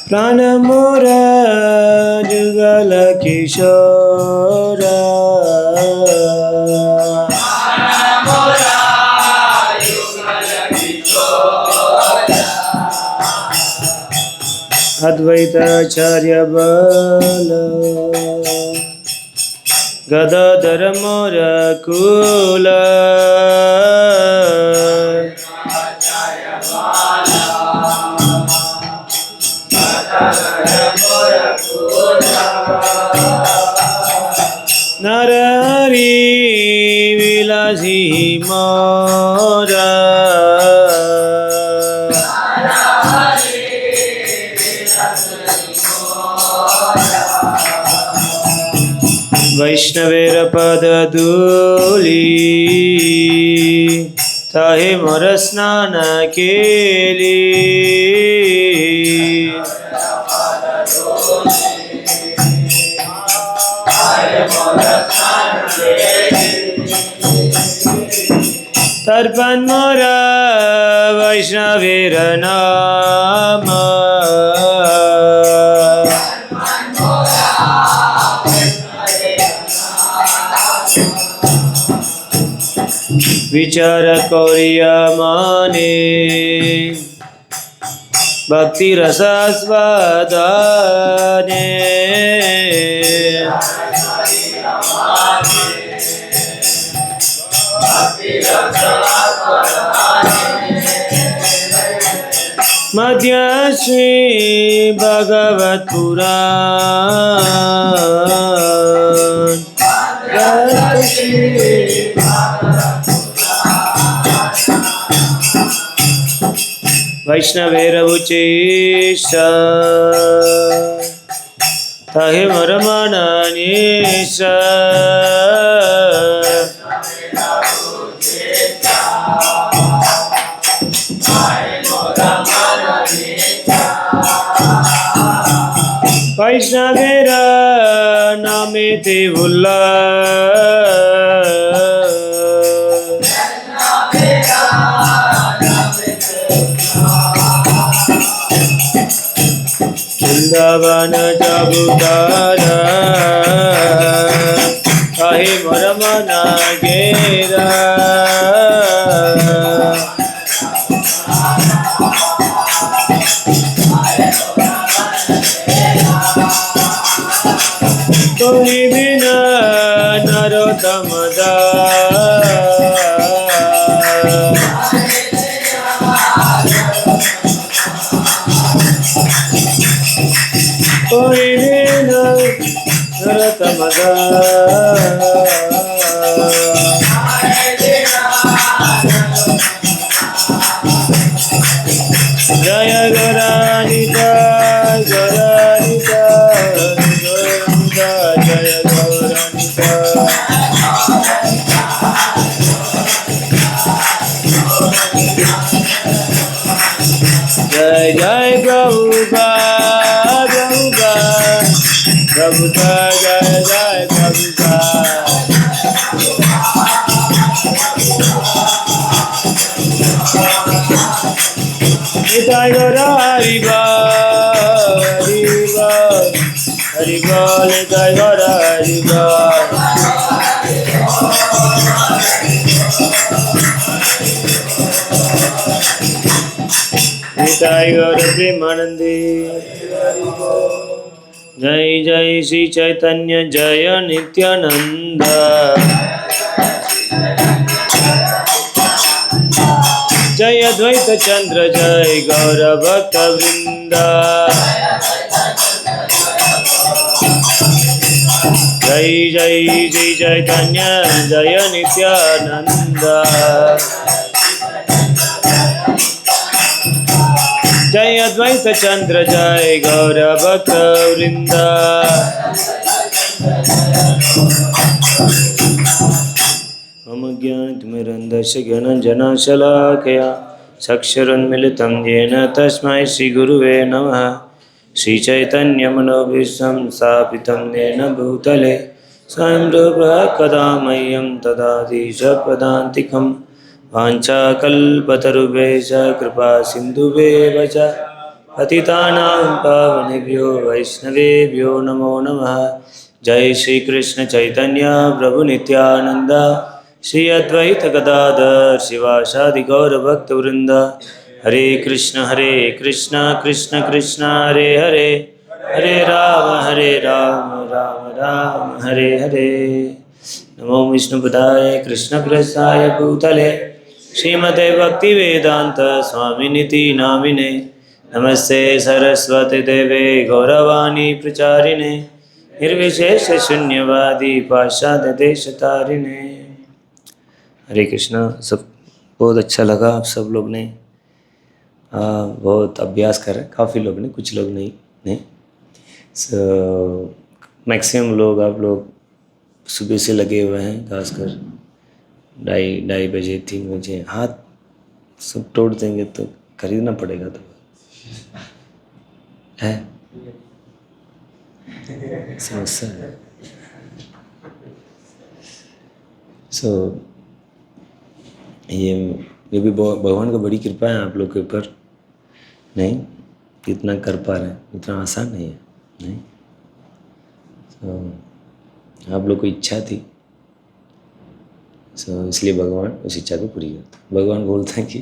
Pranamura Jugala Kishora Advaita Acharya Bala Gadadhara Mura Kula Narari Vilasi Mora Vaishnavera Padaduli Tahe Marasnana Keli Tarpan Mora Vaishnavera Nama Vichara Koriya Mane Bhakti Rasa Svadane Madhya Shri Bhagavat Puran Vaishnavera Uchesha Tahe Maramana Nisha Vaishnavera Namete Ulla Vrindavan Jabutara Ahi Maramana Gera Tumi Bina Narottamada Tumi Bina Narottamada Jaya Garanita Garanita Jaya Garanita Jai Jai Prabhupada Prabhupada Prabhupada Jai Jai Prabhupada Nitai Gaura Hariba Hariba Hariba Nitai Gaura Hariba Nitai Gaura Premanande Jai Jai Sri Chaitanya Jaya Nityananda Jai Advaita Chandra Jai Gaura Bhakta Vrinda Jai Jai Sri Chaitanya Jaya Nityananda Jai Advaita Chandra Jai Gaura Bhakta Vrinda Mama Jnanatimirandasya Jnananjanashalakaya Saksharanmilitam Yena Tasmai Shri Guruve Namaha Shri Chaitanya Manobhisham Sapitam Yena Bhutale स्वयं रूपः कदा मह्यं ददाति च पदान्तिकं वाञ्छाकल्पतरुभ्यश्च कृपा सिन्धुभ्येव च पतितानां पावनेभ्यो वैष्णवेभ्यो नमो नमः। जय श्री कृष्ण चैतन्य प्रभु नित्यानंद श्री अद्वैत गदाधर शिवासादि गौर भक्तवृंद। हरे कृष्ण कृष्ण कृष्ण हरे हरे, हरे राम राम राम हरे हरे। नमो विष्णुपदाय कृष्णप्रेष्ठाय भूतले श्रीमते भक्तिवेदांत स्वामिनिति नामिने। नमस्ते सरस्वती देवे गौरवाणी प्रचारिणे निर्विशेष शून्यवादी पाश्चात्य देशतारिणे। हरे कृष्णा। सब बहुत अच्छा लगा। आप सब लोग ने बहुत अभ्यास कर रहे हैं, काफ़ी लोग ने, कुछ लोग नहीं। मैक्सिमम लोग आप लोग सुबह से लगे हुए हैं, खासकर 2:30 बजे 3 बजे। हाथ सब तोड़ देंगे तो खरीदना पड़ेगा तो है समस्या है। ये भी भगवान का बड़ी कृपा है आप लोग के ऊपर, नहीं इतना कर पा रहे हैं, इतना आसान नहीं है, नहीं। आप लोग को इच्छा थी, इसलिए भगवान उस इच्छा को पूरी करता। भगवान बोलते हैं कि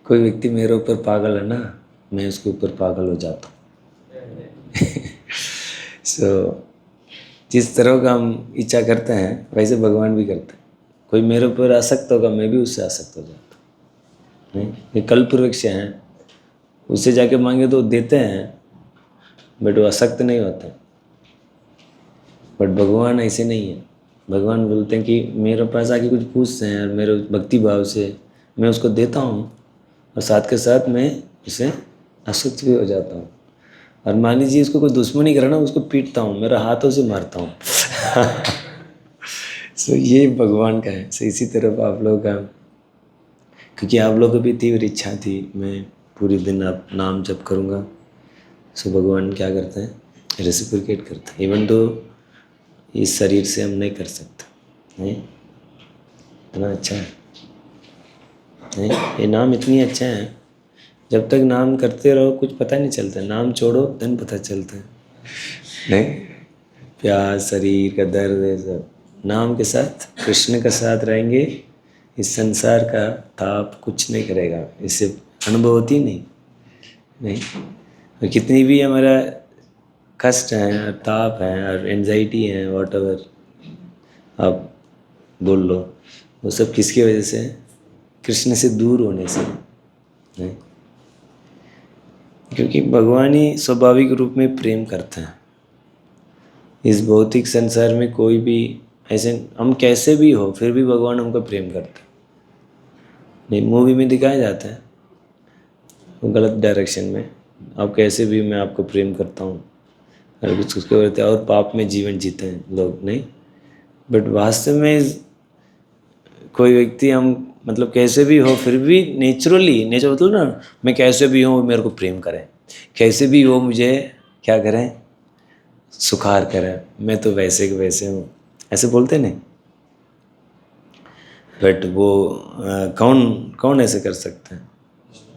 कोई व्यक्ति मेरे ऊपर पागल है ना, मैं उसके ऊपर पागल हो जाता हूँ। जिस तरह का हम इच्छा करते हैं वैसे भगवान भी करते हैं। कोई मेरे ऊपर आसक्त होगा, मैं भी उससे आसक्त हो जाता हूँ। नहीं, ये कल्प वृक्ष हैं, उससे जाके मांगे तो देते हैं, बट वो आसक्त नहीं होते। बट भगवान ऐसे नहीं है। भगवान बोलते हैं कि मेरे पास आके कुछ पूछते हैं और मेरे भक्ति भाव से मैं उसको देता हूँ, और साथ के साथ मैं उसे आसक्त भी हो जाता हूँ। और मान लीजिए इसको कोई दुश्मनी करे ना, उसको पीटता हूँ, मेरा हाथों से मारता हूँ। ये भगवान का है। इसी तरफ आप लोगों का, क्योंकि आप लोगों को भी तीव्र इच्छा थी मैं पूरी दिन आप नाम जप करूँगा। भगवान क्या करते हैं, रेसिप्रोकेट करते हैं। इवन तो इस शरीर से हम नहीं कर सकते, नहीं इतना अच्छा है, नहीं ये नाम इतनी अच्छा है। जब तक नाम करते रहो कुछ पता नहीं चलता, नाम छोड़ो then पता चलता है, नहीं प्यास शरीर का दर्द है सब। नाम के साथ कृष्ण के साथ रहेंगे, इस संसार का ताप कुछ नहीं करेगा, इससे अनुभव होती नहीं। और कितनी भी हमारा कष्ट है और ताप है और एंजाइटी है, वॉट एवर आप बोल लो, वो सब किसकी वजह से? कृष्ण से दूर होने से, नहीं। क्योंकि भगवान ही स्वाभाविक रूप में प्रेम करते हैं। इस भौतिक संसार में कोई भी ऐसे, हम कैसे भी हो फिर भी भगवान हमको प्रेम करते हैं। नहीं, मूवी में दिखाया जाता है वो गलत डायरेक्शन में, आप कैसे भी मैं आपको प्रेम करता हूँ, और कुछ उसके बोलते हैं और पाप में जीवन जीते हैं लोग, नहीं। बट वास्तव में कोई व्यक्ति हम मतलब कैसे भी हो फिर भी नेचर मतलब ना, मैं कैसे भी हूँ मेरे को प्रेम करें, कैसे भी हो मुझे क्या करें, सुखार करें, मैं तो वैसे के वैसे हूँ, ऐसे बोलते नहीं। बट वो कौन ऐसे कर सकते हैं?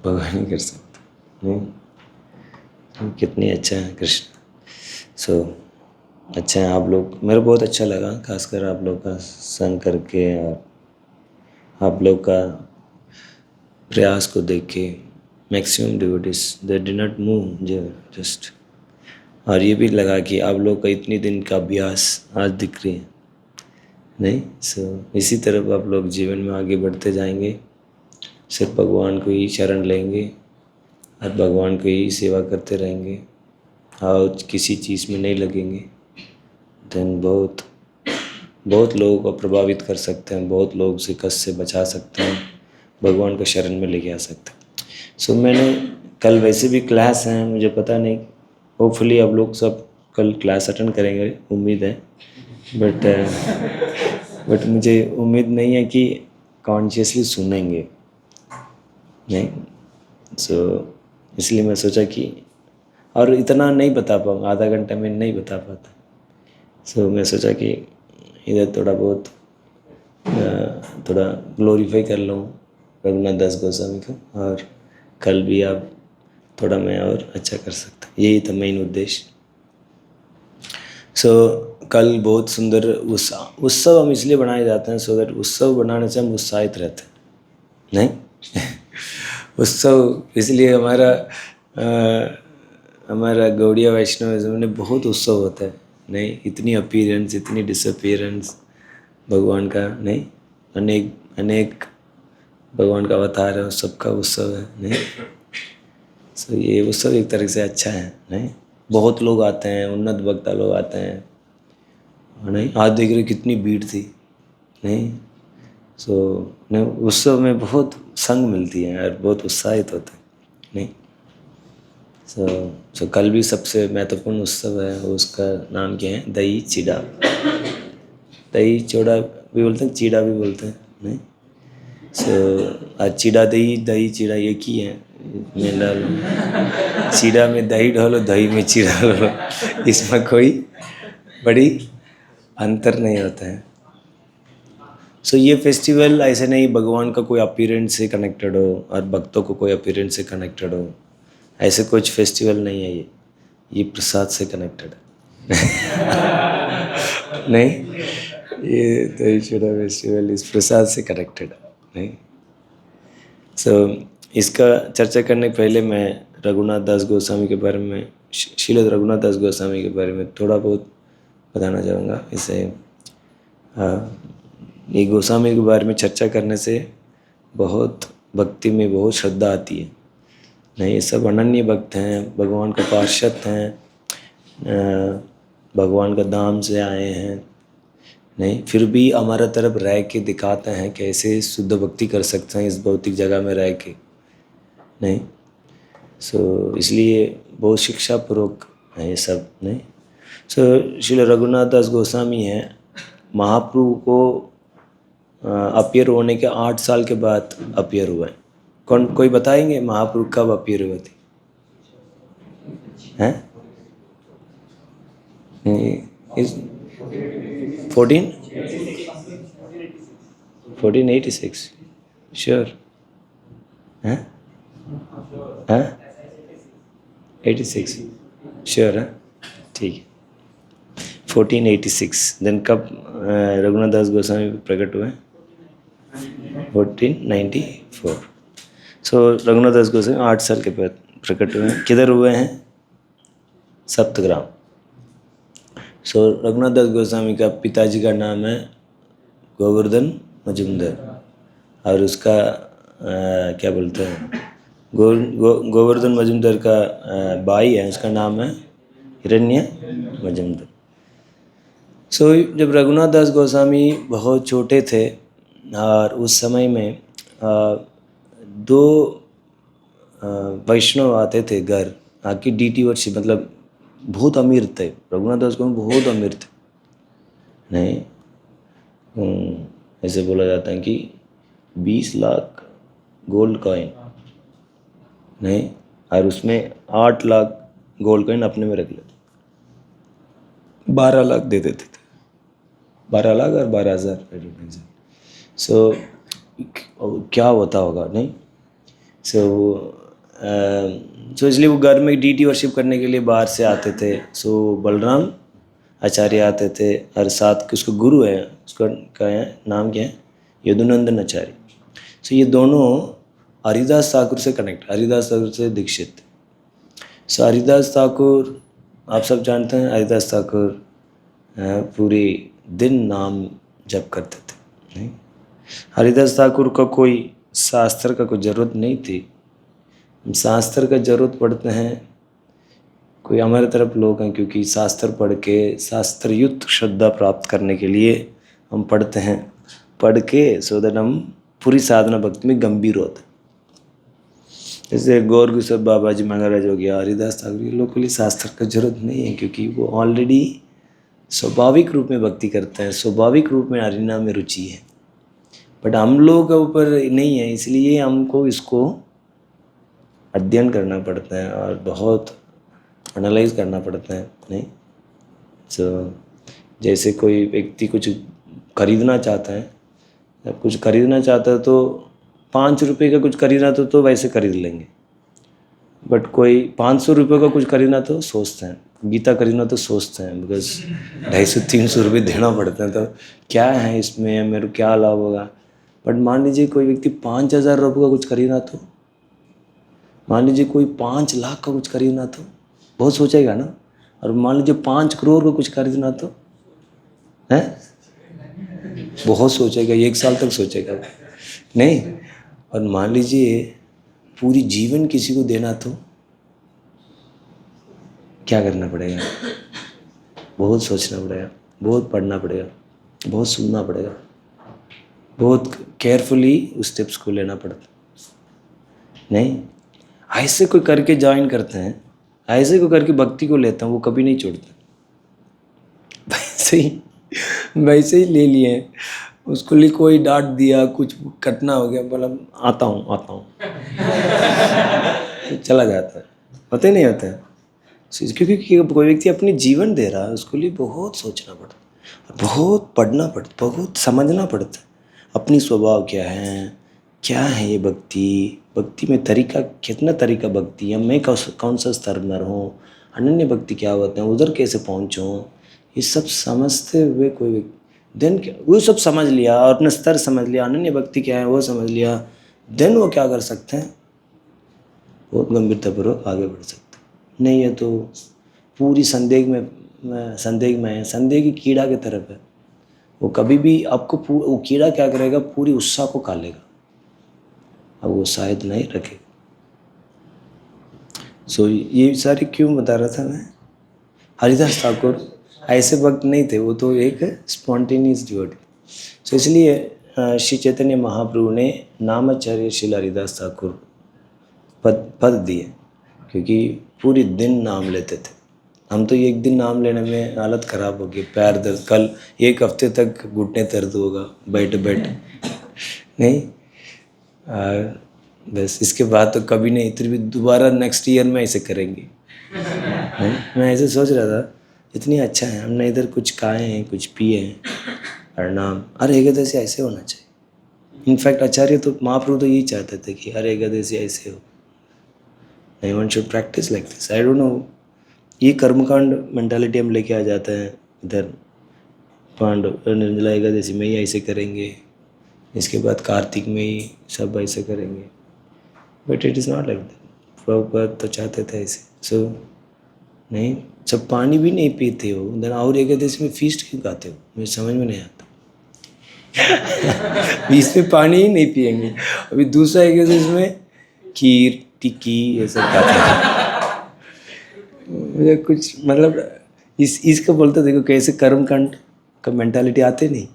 भगवान ही कर सकते हैं। कितनी अच्छा है कृष्ण। अच्छा है आप लोग, मेरे बहुत अच्छा लगा खासकर आप लोग का संग करके और आप लोग का प्रयास को देख के। Maximum devotees they did not move just, और ये भी लगा कि आप लोग का इतनी दिन का अभ्यास आज दिख रही है, नहीं। इसी तरफ आप लोग जीवन में आगे बढ़ते जाएंगे, सिर्फ भगवान को ही शरण लेंगे और भगवान को ही सेवा करते रहेंगे और किसी चीज़ में नहीं लगेंगे, देन बहुत लोगों को प्रभावित कर सकते हैं, बहुत लोग से कष्ट से बचा सकते हैं, भगवान को शरण में लेके आ सकते हैं। मैंने कल वैसे भी क्लास हैं, मुझे पता नहीं, होपफुली आप लोग सब कल क्लास अटेंड करेंगे, उम्मीद है। बट मुझे उम्मीद नहीं है कि कॉन्शियसली सुनेंगे, नहीं। इसलिए मैं सोचा कि, और इतना नहीं बता पाऊँगा, आधा घंटा में नहीं बता पाता। मैं सोचा कि इधर थोड़ा बहुत थोड़ा ग्लोरीफाई कर लूँ रघुनाथ दास गोस्वामी को, और कल भी आप थोड़ा मैं और अच्छा कर सकता, यही था मेन उद्देश्य। कल बहुत सुंदर उत्सव हम इसलिए बनाए जाते हैं, सो दैट उत्सव बनाने से हम उत्साहित रहते हैं, नहीं उत्सव इसलिए हमारा गौड़िया वैष्णविज्म में बहुत उत्सव होता है, नहीं इतनी अपीयरेंस, इतनी डिसअपीयरेंस भगवान का, नहीं अनेक भगवान का अवतार है, उस सबका उत्सव है, नहीं। सो ये उत्सव एक तरह से अच्छा है, नहीं। बहुत लोग आते हैं, उन्नत वक्ता लोग आते हैं, नहीं। आज देख रहे कितनी भीड़ थी, नहीं। नहीं, उत्सव में बहुत संग मिलती है और बहुत उत्साहित होता है, नहीं। कल भी सबसे महत्वपूर्ण उत्सव है, उसका नाम क्या है, दही चीड़ा, दही चौड़ा भी बोलते हैं, चीड़ा भी बोलते हैं, नहीं। आज चीड़ा दही चीड़ा एक ही है, में डालो चीड़ा में दही डालो, दही में चीड़ा डालो, इसमें कोई बड़ी अंतर नहीं होता है। ये फेस्टिवल ऐसे नहीं भगवान का कोई अपीयरेंस से कनेक्टेड हो और भक्तों को कोई अपीयरेंस से कनेक्टेड हो, ऐसे कुछ फेस्टिवल नहीं है। ये प्रसाद से कनेक्टेड है नहीं, ये दही चूड़ा फेस्टिवल इस प्रसाद से कनेक्टेड है, नहीं। इसका चर्चा करने पहले मैं रघुनाथ दास गोस्वामी के बारे में, श्रील रघुनाथ दास गोस्वामी के बारे में थोड़ा बहुत बताना चाहूँगा। इसे ये गोस्वामी के बारे में चर्चा करने से बहुत भक्ति में बहुत श्रद्धा आती है, नहीं। ये सब अनन्य भक्त हैं, भगवान का पार्षद हैं, भगवान का धाम से आए हैं, नहीं। फिर भी हमारा तरफ रह के दिखाते हैं कैसे शुद्ध भक्ति कर सकते हैं इस भौतिक जगह में रह के, नहीं। इसलिए बहुत शिक्षापूर्वक है ये सब, नहीं। श्री रघुनाथ दास गोस्वामी हैं, महाप्रभु को अपीयर होने के 8 साल के बाद अपीयर हुए। कोई बताएंगे महाप्रभु कब अपीयर हुए थे? हैं? 1486 श्योर हैं? 86 श्योर है, ठीक है। 1486 दिन कब रघुनाथ दास गोस्वामी प्रकट हुए? 1494। रघुनाथ दास गोस्वामी 8 साल के बाद प्रकट हुए हैं। किधर हुए हैं? सप्तग्राम। रघुनाथ दास गोस्वामी का पिताजी का नाम है गोवर्धन मजुमदार, और उसका क्या बोलते हैं, गोवर्धन मजुमदार का भाई है, उसका नाम है हिरण्य मजुमदार। जब रघुनाथ दास गोस्वामी बहुत छोटे थे और उस समय में 2 वैष्णव आते थे घर, आके डीटी वर्षी, मतलब बहुत अमीर थे। रघुनाथ दास गोस्वामी बहुत अमीर थे, नहीं। ऐसे बोला जाता है कि 20 लाख गोल्ड कॉइन, नहीं, और उसमें 8 लाख गोल्ड कॉइन अपने में रख लेते, 12 लाख दे देते थे, 12 लाख और 12,000। क्या होता होगा, नहीं। इसलिए वो घर में डीटी वर्शिप करने के लिए बाहर से आते थे। बलराम आचार्य आते थे, और साथ उसका गुरु है, उसका क्या है, नाम क्या है, यदुनंदन आचार्य। ये दोनों हरिदास ठाकुर से कनेक्ट, हरिदास ठाकुर से दीक्षित। हरिदास ठाकुर आप सब जानते हैं, हरिदास ठाकुर पूरे दिन नाम जप करते थे, नहीं। हरिदास ठाकुर का कोई शास्त्र का कोई ज़रूरत नहीं थी। शास्त्र का ज़रूरत पड़ते हैं कोई हमारे तरफ लोग हैं, क्योंकि शास्त्र पढ़ के शास्त्रयुक्त श्रद्धा प्राप्त करने के लिए हम पढ़ते हैं, पढ़ के सो दैट हम पूरी साधना भक्ति में गंभीर होते हैं। जैसे गौर किशोर बाबा जी महाराज हो गया, हरिदास ठाकुर, ये लोग के लिए शास्त्र का जरूरत नहीं है, क्योंकि वो ऑलरेडी स्वाभाविक रूप में भक्ति करते हैं, स्वाभाविक रूप में हरिनाम में रुचि है। बट हम लोगों के ऊपर नहीं है, इसलिए हमको इसको अध्ययन करना पड़ता है और बहुत एनालाइज करना पड़ता है, नहीं। जैसे कोई व्यक्ति कुछ खरीदना चाहते हैं, जब कुछ खरीदना चाहते हो तो 5 रुपये का कुछ खरीदना तो वैसे खरीद लेंगे, बट कोई 500 रुपये का कुछ खरीदना तो सोचते हैं, गीता खरीदना तो सोचते हैं, बिकॉज 250-300 रुपये देना पड़ते हैं, तो क्या है इसमें, मेरे को क्या लाभ होगा। बट मान लीजिए कोई व्यक्ति 5,000 रुपये का कुछ खरीदना तो, मान लीजिए कोई 5 लाख का कुछ खरीदना तो बहुत सोचेगा ना। और मान लीजिए 5 करोड़ का कुछ खरीदना तो है, बहुत सोचेगा, 1 साल तक सोचेगा नहीं। और मान लीजिए पूरी जीवन किसी को देना तो क्या करना पड़ेगा, बहुत सोचना पड़ेगा, बहुत पढ़ना पड़ेगा, बहुत सुनना पड़ेगा, बहुत केयरफुली उस स्टेप्स को लेना पड़ता नहीं। ऐसे कोई करके ज्वाइन करते हैं, ऐसे को करके भक्ति को लेते हैं, वो कभी नहीं छोड़ते। वैसे ही ले लिए, उसको लिए कोई डांट दिया, कुछ कटना हो गया, बोला आता हूँ चला जाता है, पता ही नहीं होता है। क्योंकि कोई व्यक्ति अपनी जीवन दे रहा है, उसके लिए बहुत सोचना पड़ता है, बहुत पढ़ना पड़ता, बहुत समझना पड़ता है अपनी स्वभाव क्या है ये भक्ति में तरीका, कितना तरीका भक्ति है, मैं कौन सा स्तर में रहूँ, अनन्य भक्ति क्या होते हैं, उधर कैसे पहुँचूँ, ये सब समझते हुए कोई व्यक्ति देन वो सब समझ लिया और अपना स्तर समझ लिया, अनन्य भक्ति क्या है वो समझ लिया, देन वो क्या कर सकते हैं, बहुत गंभीरतापूर्वक आगे बढ़ सकते। नहीं है तो पूरी संदेह में है, संदेह की कीड़ा की तरफ है, वो कभी भी आपको वो कीड़ा क्या करेगा, पूरी उत्साह को खा लेगा, अब वो शायद नहीं रखेगा। सो ये सारी क्यों बता रहा था मैं, हरिदास ठाकुर ऐसे भक्त नहीं थे, वो तो एक स्पॉन्टेनियस डिवोटी। सो इसलिए श्री चैतन्य महाप्रभु ने नामाचार्य श्री हरिदास ठाकुर पद दिए, क्योंकि पूरी दिन नाम लेते थे। हम तो एक दिन नाम लेने में हालत ख़राब होगी, पैर दर्द, कल 1 हफ्ते तक घुटने दर्द होगा बैठ नहीं, बस इसके बाद तो कभी नहीं, फिर भी दोबारा नेक्स्ट ईयर में ऐसे करेंगे। मैं ऐसे सोच रहा था, इतनी अच्छा है, हमने इधर कुछ खाए हैं, कुछ पिए हैं, हर नाम हर एकादशी ऐसे होना चाहिए। इनफैक्ट आचार्य तो महाप्रभु तो यही चाहते थे कि हर एकादशी ऐसे हो, नहीं, one should practice like this. I don't know, ये कर्मकांड मेंटालिटी हम लेके आ जाते हैं इधर, पांडव निर्जला एकादशी में ही ऐसे करेंगे, इसके बाद कार्तिक में ही सब ऐसे करेंगे, but it is not like that. Prabhupada तो चाहते थे ऐसे। सो नहीं, सब पानी भी नहीं पीते हो, देन और एकादशी में फीस्ट क्यों खाते हो, मुझे समझ में नहीं आता। इसमें पानी ही नहीं पियेंगे, अभी दूसरा एकादशी में खीर टिक्की ये सब खाते हैं। मुझे कुछ मतलब इसको बोलते देखो कैसे कर्मकांड का मेंटालिटी आते नहीं।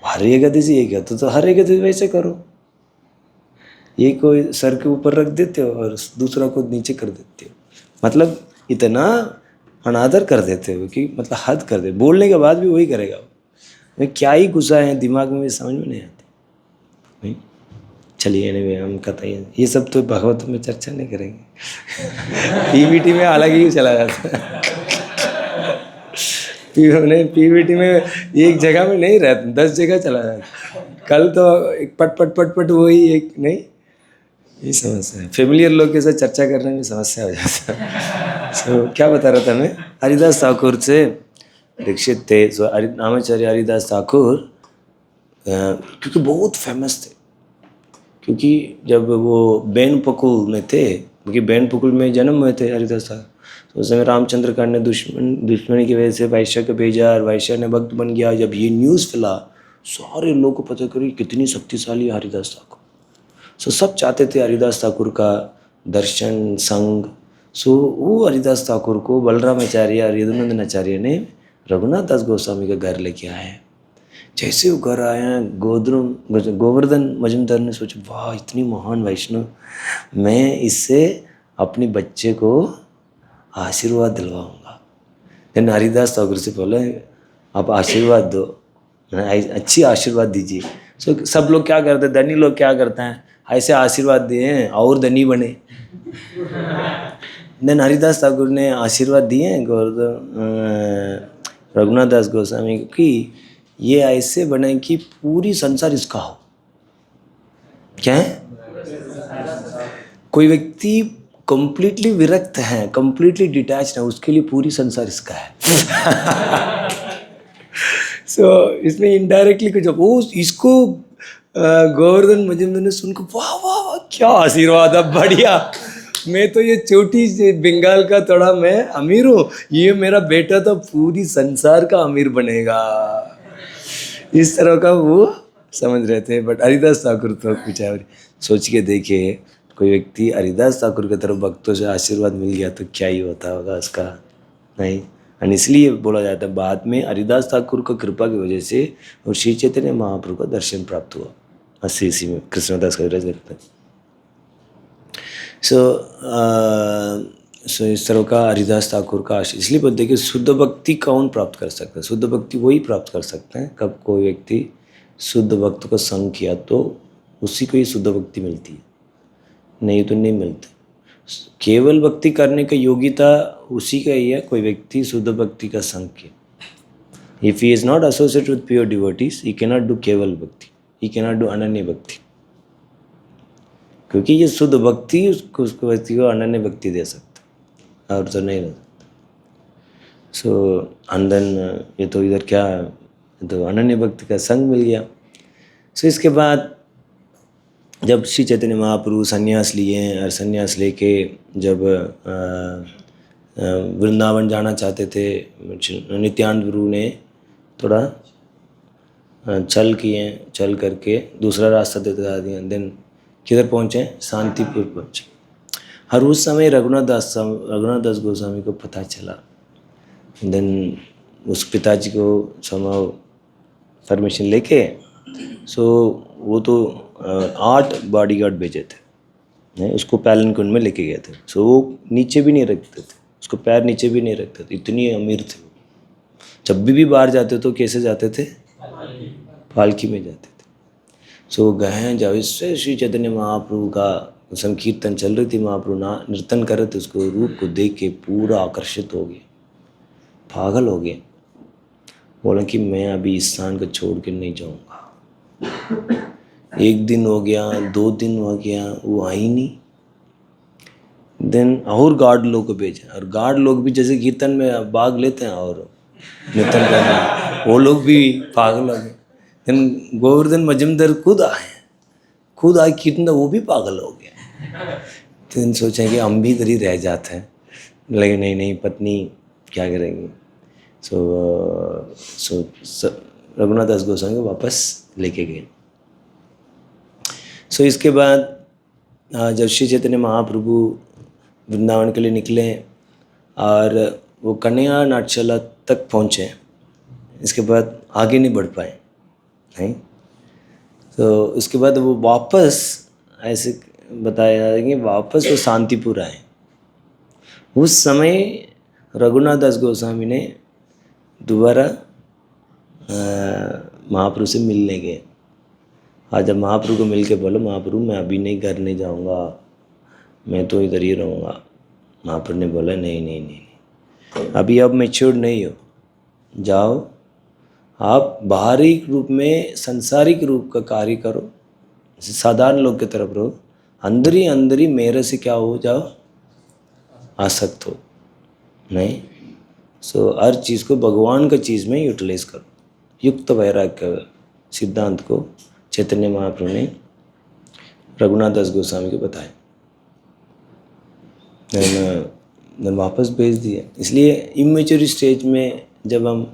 हर एकादशी ये कहते तो हर एकादशी वैसे करो, ये कोई सर के ऊपर रख देते हो और दूसरा को नीचे कर देते हो, मतलब इतना अनादर कर देते हो कि मतलब हद कर दे, बोलने के बाद भी वही करेगा। मैं क्या ही गुस्सा है दिमाग में, समझ में नहीं आती। नहीं, चलिए anyway, हम कहते हैं ये सब तो भागवत में चर्चा नहीं करेंगे। पीवीटी में अलग ही चला जाता है। पीवीटी में एक जगह में नहीं रहता, 10 जगह चला जाता। कल तो एक पट वही एक नहीं, ये समस्या है। फेमिलियर लोग के साथ चर्चा करने में समस्या हो जाता है। सो क्या बता रहा था मैं, हरिदास ठाकुर से दीक्षित थे। सो नामाचार्य हरिदास ठाकुर क्योंकि बहुत फेमस थे, क्योंकि जब वो बैनपुकुल में थे, क्योंकि बैनपुकुल में जन्म हुए थे हरिदास ठाकुर, तो उस समय रामचंद्र का ने दुश्मनी की वजह से वैश्य को भेजा और वैश्य ने भक्त बन गया। जब ये न्यूज़ फैला, सारे लोग को पता करी कितनी शक्तिशाली है हरिदास ठाकुर। सो सब चाहते थे हरिदास ठाकुर का दर्शन संग। सो वो हरिदास ठाकुर को बलरामाचार्य और यदुनंदन आचार्य ने रघुनाथ दास गोस्वामी का घर लेके आए। जैसे वो घर आए हैं, गोवर्धन मजुमदार ने सोचा, वाह इतनी महान वैष्णव, मैं इससे अपने बच्चे को आशीर्वाद दिलवाऊंगा। लेकिन हरिदास ठाकुर से बोले, आप आशीर्वाद दो, अच्छी आशीर्वाद दीजिए। सो सब लोग क्या करते हैं, धनी लोग क्या करते हैं, ऐसे आशीर्वाद दिए और धनी बने। देन हरिदास ठाकुर ने आशीर्वाद दिए रघुनाथ दास गोस्वामी की, ये ऐसे बने कि पूरी संसार इसका हो। क्या है? कोई व्यक्ति कंप्लीटली विरक्त है, कंप्लीटली डिटैच्ड है, उसके लिए पूरी संसार इसका है। सो इसमें इनडायरेक्टली कुछ वो इसको गोवर्धन मजुमदार ने सुनकर वाह वाह वाह क्या आशीर्वाद, अब बढ़िया, मैं तो ये छोटी सी बंगाल का थोड़ा मैं अमीर हूँ, ये मेरा बेटा तो पूरी संसार का अमीर बनेगा, इस तरह का वो समझ रहे थे। बट हरिदास ठाकुर तो कुछ है, सोच के देखिए कोई व्यक्ति हरिदास ठाकुर की तरफ भक्तों से आशीर्वाद मिल गया तो क्या ही होता होगा उसका, नहीं। और इसलिए बोला जाता है बाद में हरिदास ठाकुर को कृपा की वजह से और श्री चैतन्य महाप्रभु का दर्शन प्राप्त हुआ 80 ईस्वी में, कृष्णदास कविराज लिखते हैं। सो इस तरह का हरिदास ठाकुर का आशीर्वाद, इसलिए बोलते हैं कि शुद्ध भक्ति कौन प्राप्त कर सकता है? शुद्ध भक्ति वही प्राप्त कर सकते हैं कब कोई व्यक्ति शुद्ध भक्त को संग किया तो उसी को ही शुद्ध भक्ति मिलती है, नहीं तो नहीं मिलती। केवल भक्ति करने का योग्यता उसी का ही है कोई व्यक्ति शुद्ध भक्ति का संग किया। If he is not associated with pure devotees he cannot do केवल भक्ति, ही कैनॉट डू अनन्य भक्ति, क्योंकि ये शुद्ध भक्ति उसको व्यक्ति को अनन्य भक्ति दे सकता और तो नहीं दे सकता। सो अंदन ये तो इधर क्या तो अनन्य भक्ति का संग मिल गया। सो इसके बाद जब श्री चैतन्य महाप्रभु संन्यास लिए और संन्यास लेके जब वृंदावन जाना चाहते थे, नित्यानंद प्रभु ने थोड़ा चल करके दूसरा रास्ता देता दिया। देन किधर पहुँचे? शांतिपुर पहुँचे। और उस समय रघुनाथ दास गोस्वामी को पता चला। देन उस पिताजी को समाव परमिशन लेके सो वो तो 8 बॉडीगार्ड भेजे थे, उसको पैलन में लेके गए थे। सो वो नीचे भी नहीं रखते थे, उसको पैर नीचे भी नहीं रखते थे, इतनी अमीर थे। जब भी बाहर जाते तो कैसे जाते थे? पालकी में जाते थे। सो गए जब इससे श्री चैतन्य महाप्रभु का संकीर्तन चल रही थी, महाप्रभु नृत्यन कर रहे थे, उसको रूप को देख के पूरा आकर्षित हो गए, पागल हो गए। बोला कि मैं अभी इस स्थान को छोड़ के नहीं जाऊंगा। 1 दिन हो गया, 2 दिन हो गया, वो आई नहीं। देन और गार्ड लोग को भेजा, और गार्ड लोग भी जैसे कीर्तन में भाग लेते हैं और नृत्यन करते, वो लोग भी पागल हो गए। देन गोवर्धन मजुमदार खुद आए कीर्तन, वो भी पागल हो गया। तो सोचा कि हम भी इधर ही रह जाते हैं, लेकिन नहीं पत्नी क्या करेंगे। सो रघुनाथ दास गोस्वामी को वापस लेके गए। सो इसके बाद जब श्री चैतन्य महाप्रभु वृंदावन के लिए निकले और वो कन्या नाट्यशाला तक पहुँचे, इसके बाद आगे नहीं बढ़ पाए, नहीं। तो उसके बाद वो वापस ऐसे बताया जा रहा है कि वापस वो शांतिपुर आए। उस समय रघुनाथ दास गोस्वामी ने दोबारा महाप्रभु से मिलने गए। आज जब महाप्रभु को मिल के बोलो, महाप्रभु मैं अभी नहीं घर नहीं जाऊँगा, मैं तो इधर ही रहूँगा। महाप्रभु ने बोला नहीं, अभी अब मैच्योर नहीं हो, जाओ आप बाहरी रूप में संसारिक रूप का कार्य करो, साधारण लोग की तरफ रहो, अंदर ही मेरे से क्या हो जाओ, आसक्त हो नहीं। सो हर चीज़ को भगवान का चीज़ में यूटिलाइज करो। युक्त वैराग्य सिद्धांत को चैतन्य महाप्रभु ने रघुनाथ दास गोस्वामी को बताया, देन वापस भेज दिया। इसलिए इमेच्योर स्टेज में जब हम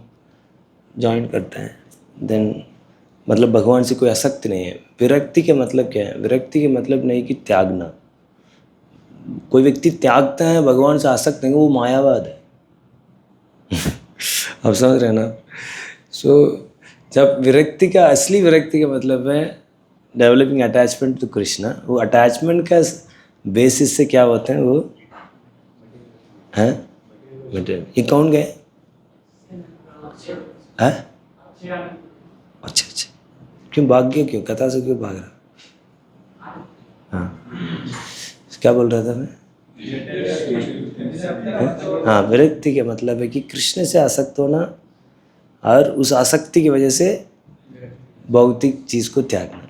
ज्वाइन करते हैं, देन मतलब भगवान से कोई आसक्त नहीं है। विरक्ति के मतलब क्या है? विरक्ति के मतलब नहीं कि त्यागना। कोई व्यक्ति त्यागता है भगवान से आसक्त नहीं, वो मायावाद है। आप समझ रहे हैं ना? सो जब विरक्ति का असली विरक्ति का मतलब है डेवलपिंग अटैचमेंट टू कृष्णा। वो अटैचमेंट का बेसिस से क्या होते हैं वो हैं मटेरियल। ये कौन गए हैं? अच्छा क्यों भाग गया? क्यों कथा से क्यों भाग रहा? हाँ क्या बोल रहा था मैं? हाँ, विरक्ति का मतलब है कि कृष्ण से आसक्त होना और उस आसक्ति की वजह से भौतिक चीज़ को त्यागना।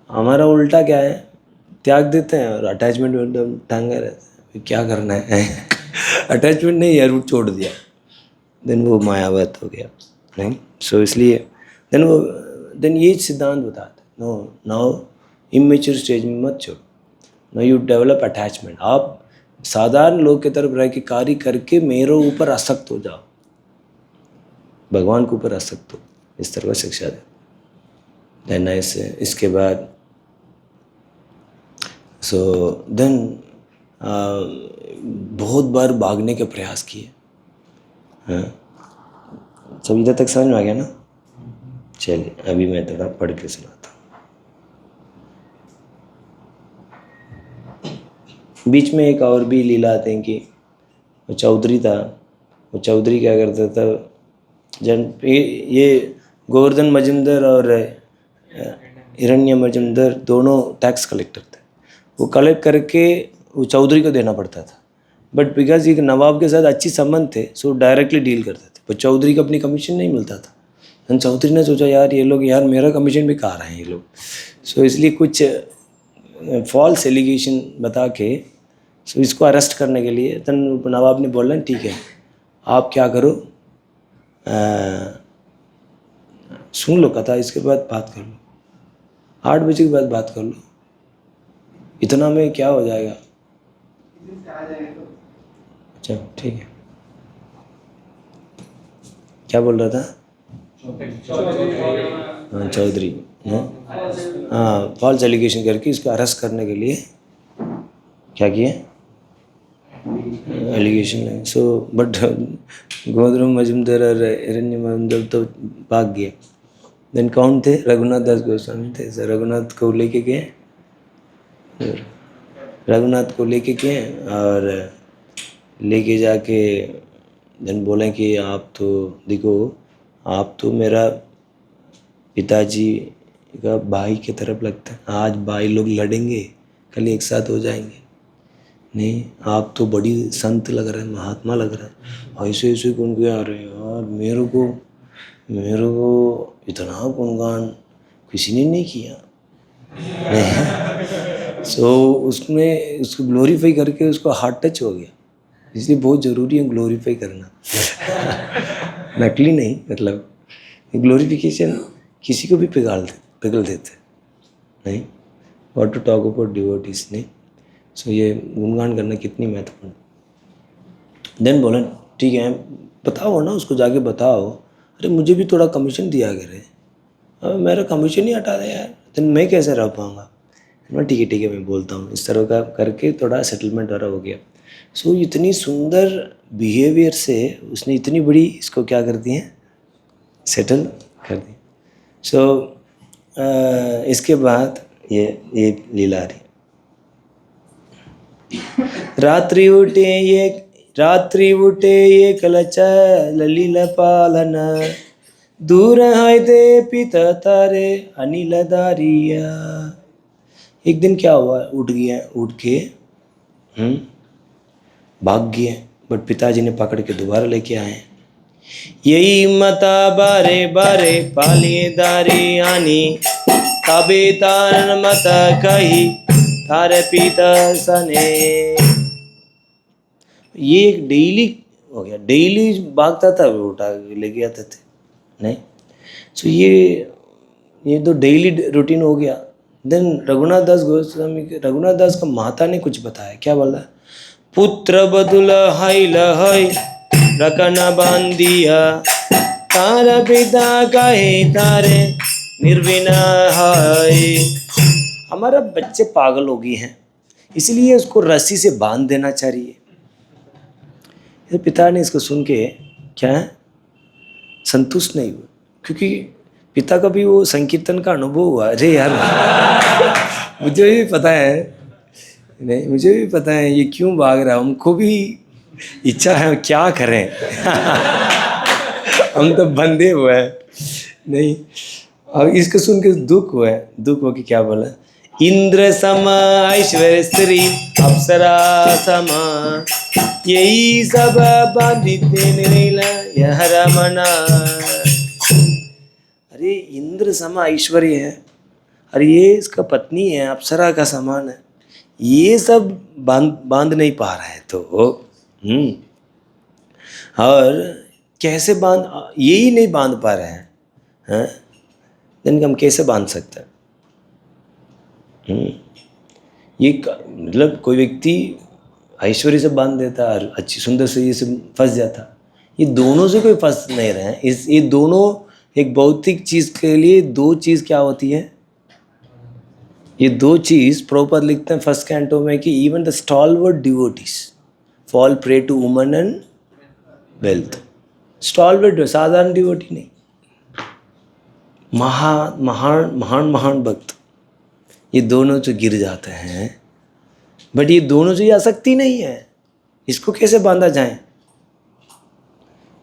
हमारा उल्टा क्या है, त्याग देते हैं और अटैचमेंट में एकदम टांगे रहते हैं, क्या करना है अटैचमेंट नहीं यार, वो छोड़ दिया, देन वो मायावत हो गया नहीं। सो इसलिए देन ये सिद्धांत बताते नो नाउ इमेच्योर स्टेज में मत छोड़ो, नो यू डेवलप अटैचमेंट। आप साधारण लोग की तरफ रह के कार्य करके मेरे ऊपर आसक्त हो जाओ, भगवान के ऊपर आसक्त हो, इस तरह का शिक्षा दे। देन ऐसे इसके बाद सो देन बहुत बार भागने के प्रयास किए। हाँ, सब इधर तक समझ में आ गया ना? चलिए अभी मैं थोड़ा पढ़ के सुनाता हूँ। बीच में एक और भी लीला आते हैं कि वो चौधरी था, वो चौधरी क्या करता था, ये गोवर्धन मजुमदार और हिरण्य मजुमदार दोनों टैक्स कलेक्टर थे। वो कलेक्ट करके वो चौधरी को देना पड़ता था, बट बिकॉज ये नवाब के साथ अच्छी संबंध थे सो डायरेक्टली डील करते थे, पर चौधरी को अपनी कमीशन नहीं मिलता था। चौधरी ने सोचा यार ये लोग, यार मेरा कमीशन भी खा रहे हैं ये लोग, सो इसलिए कुछ फॉल्स एलिगेशन बता के सो इसको अरेस्ट करने के लिए तन नवाब ने बोला ठीक है आप क्या करो, सुन लो कथा, इसके बाद बात कर लो, 8 बजे के बाद बात कर लो, इतना में क्या हो जाएगा। अच्छा ठीक है, क्या बोल रहा था? हाँ चौधरी, हाँ फॉल्स एलिगेशन करके इसको अरेस्ट करने के लिए क्या किए, एलिगेशन है। सो बट गोवर्धन मजुमदार और हिरण्य मजुमदार तो भाग गए। देन कौन थे? रघुनाथ दास गोस्वामी थे। सर रघुनाथ को लेके गए, रघुनाथ को लेके गए और लेके जाके देन बोले कि आप तो देखो, आप तो मेरा पिताजी का भाई की तरफ लगता है, आज भाई लोग लड़ेंगे कल एक साथ हो जाएंगे, नहीं आप तो बड़ी संत लग रहा है, महात्मा लग रहा है, ऐसे ऐसे कौन क्या आ रहे हैं यार, मेरे को इतना गुणगान किसी ने नहीं किया। सो उसमें उसको ग्लोरीफाई करके उसको हार्ट टच हो गया, इसलिए बहुत ज़रूरी है ग्लोरीफाई करना नकली नहीं, मतलब ग्लोरिफिकेशन किसी को भी पिघल देते नहीं। What to talk about devotees नहीं। सो ये गुणगान करना कितनी महत्वपूर्ण। देन बोला ठीक है बताओ ना, उसको जाके बताओ, अरे मुझे भी थोड़ा कमीशन दिया करे, अब मेरा कमीशन ही हटा दे यार, देन मैं कैसे रह पाऊँगा। ठीक है मैं बोलता हूँ, इस तरह का करके थोड़ा सेटलमेंट वाला हो गया। सो इतनी सुंदर बिहेवियर से उसने इतनी बड़ी इसको क्या कर दी है, सेटल कर दी। सो इसके बाद ये लीला रही। रात्रि उठे ये कलच ललीला पालन, दूर है दे पिता तारे अनिल दारिया। एक दिन क्या हुआ, उठ के भाग गए, बट पिताजी ने पकड़ के दोबारा लेके आए। यही मता बारे बारे पालिए दारी आनी, तबे तारन मत कही तारे पिता सने। ये एक डेली हो गया, डेली भागता था वो, उठा लेके आते थे नहीं। सो ये तो डेली रूटीन हो गया। देन रघुनाथ दास का माता ने कुछ बताया, क्या बोला, पुत्र बदुल हाई लहाई रकना बांधिया, तारा पिता कहे तारे निर्विना हाय। हमारा बच्चे पागल हो गए हैं, इसलिए उसको रस्सी से बांध देना चाहिए। पिता ने इसको सुन के क्या है, संतुष्ट नहीं हुआ, क्योंकि पिता का भी वो संकीर्तन का अनुभव हुआ। अरे यार मुझे भी पता है, नहीं मुझे भी पता है ये क्यों भाग रहा है, हमको भी इच्छा है, क्या करें हम तो बंधे हुए हैं नहीं। अब इसको सुन के दुख हुआ है, दुख हो के क्या बोला, इंद्र सम ऐश्वर्य स्त्री अप्सरा समा, यही सब बांधिते नीला यह रमना। अरे इंद्र सम ऐश्वर्य है, अरे ये इसका पत्नी है, अप्सरा का समान है, ये सब बांध नहीं पा रहा है तो और कैसे बांध, यही नहीं बांध पा रहे हैं, देन हम कैसे बांध सकते हैं? ये मतलब कोई व्यक्ति ऐश्वर्य से बांध देता और अच्छी सुंदर से से फंस जाता, ये दोनों से कोई फंस नहीं रहे हैं। ये दोनों एक भौतिक चीज के लिए दो चीज क्या होती है, ये दो चीज प्रॉपर लिखते हैं फर्स्ट कैंटो में कि even the stalwart devotees fall prey to woman and wealth. Stalwart साधारण डिवोटी नहीं, महान भक्त, ये दोनों जो गिर जाते हैं। बट ये दोनों जो आसक्ति नहीं है, इसको कैसे बांधा जाए?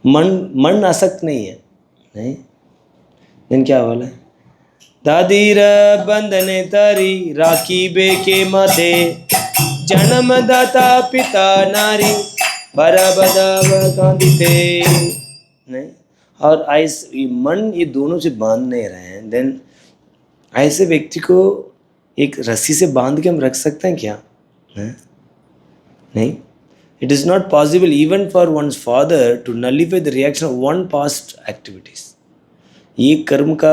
मन आसक्त नहीं है, नहीं दिन क्या बोला, दादीर बंधने तरी राखी बे के माथे, जन्मदाता पिता नारी बराबदिते नहीं। और ऐसे मन ये दोनों से बांध नहीं रहे हैं, देन ऐसे व्यक्ति को एक रस्सी से बांध के हम रख सकते हैं क्या? नहीं, it is not possible even for once father to nullify the reaction of one past activities. ये कर्म का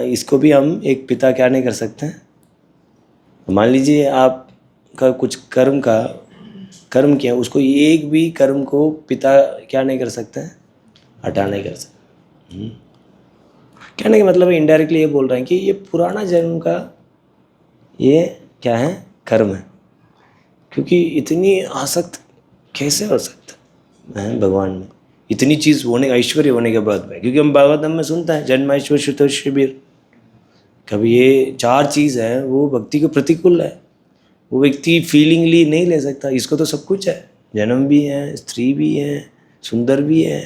इसको भी हम एक पिता क्या नहीं कर सकते हैं? मान लीजिए आपका कुछ कर्म किया, उसको एक भी कर्म को पिता क्या नहीं कर सकते हैं? हटा नहीं कर सकते। कहने का मतलब इनडायरेक्टली ये बोल रहे हैं कि ये पुराना जन्म का ये क्या है? कर्म है। क्योंकि इतनी आसक्त कैसे हो सकता है भगवान में, इतनी चीज़ होने, ऐश्वर्य होने के बाद में? क्योंकि हम भागवतम में सुनते हैं जन्म ऐश्वर्य श्रुत शिविर, कभी ये चार चीज़ है वो भक्ति के प्रतिकूल है, वो व्यक्ति फीलिंगली नहीं ले सकता। इसको तो सब कुछ है, जन्म भी है, स्त्री भी है, सुंदर भी है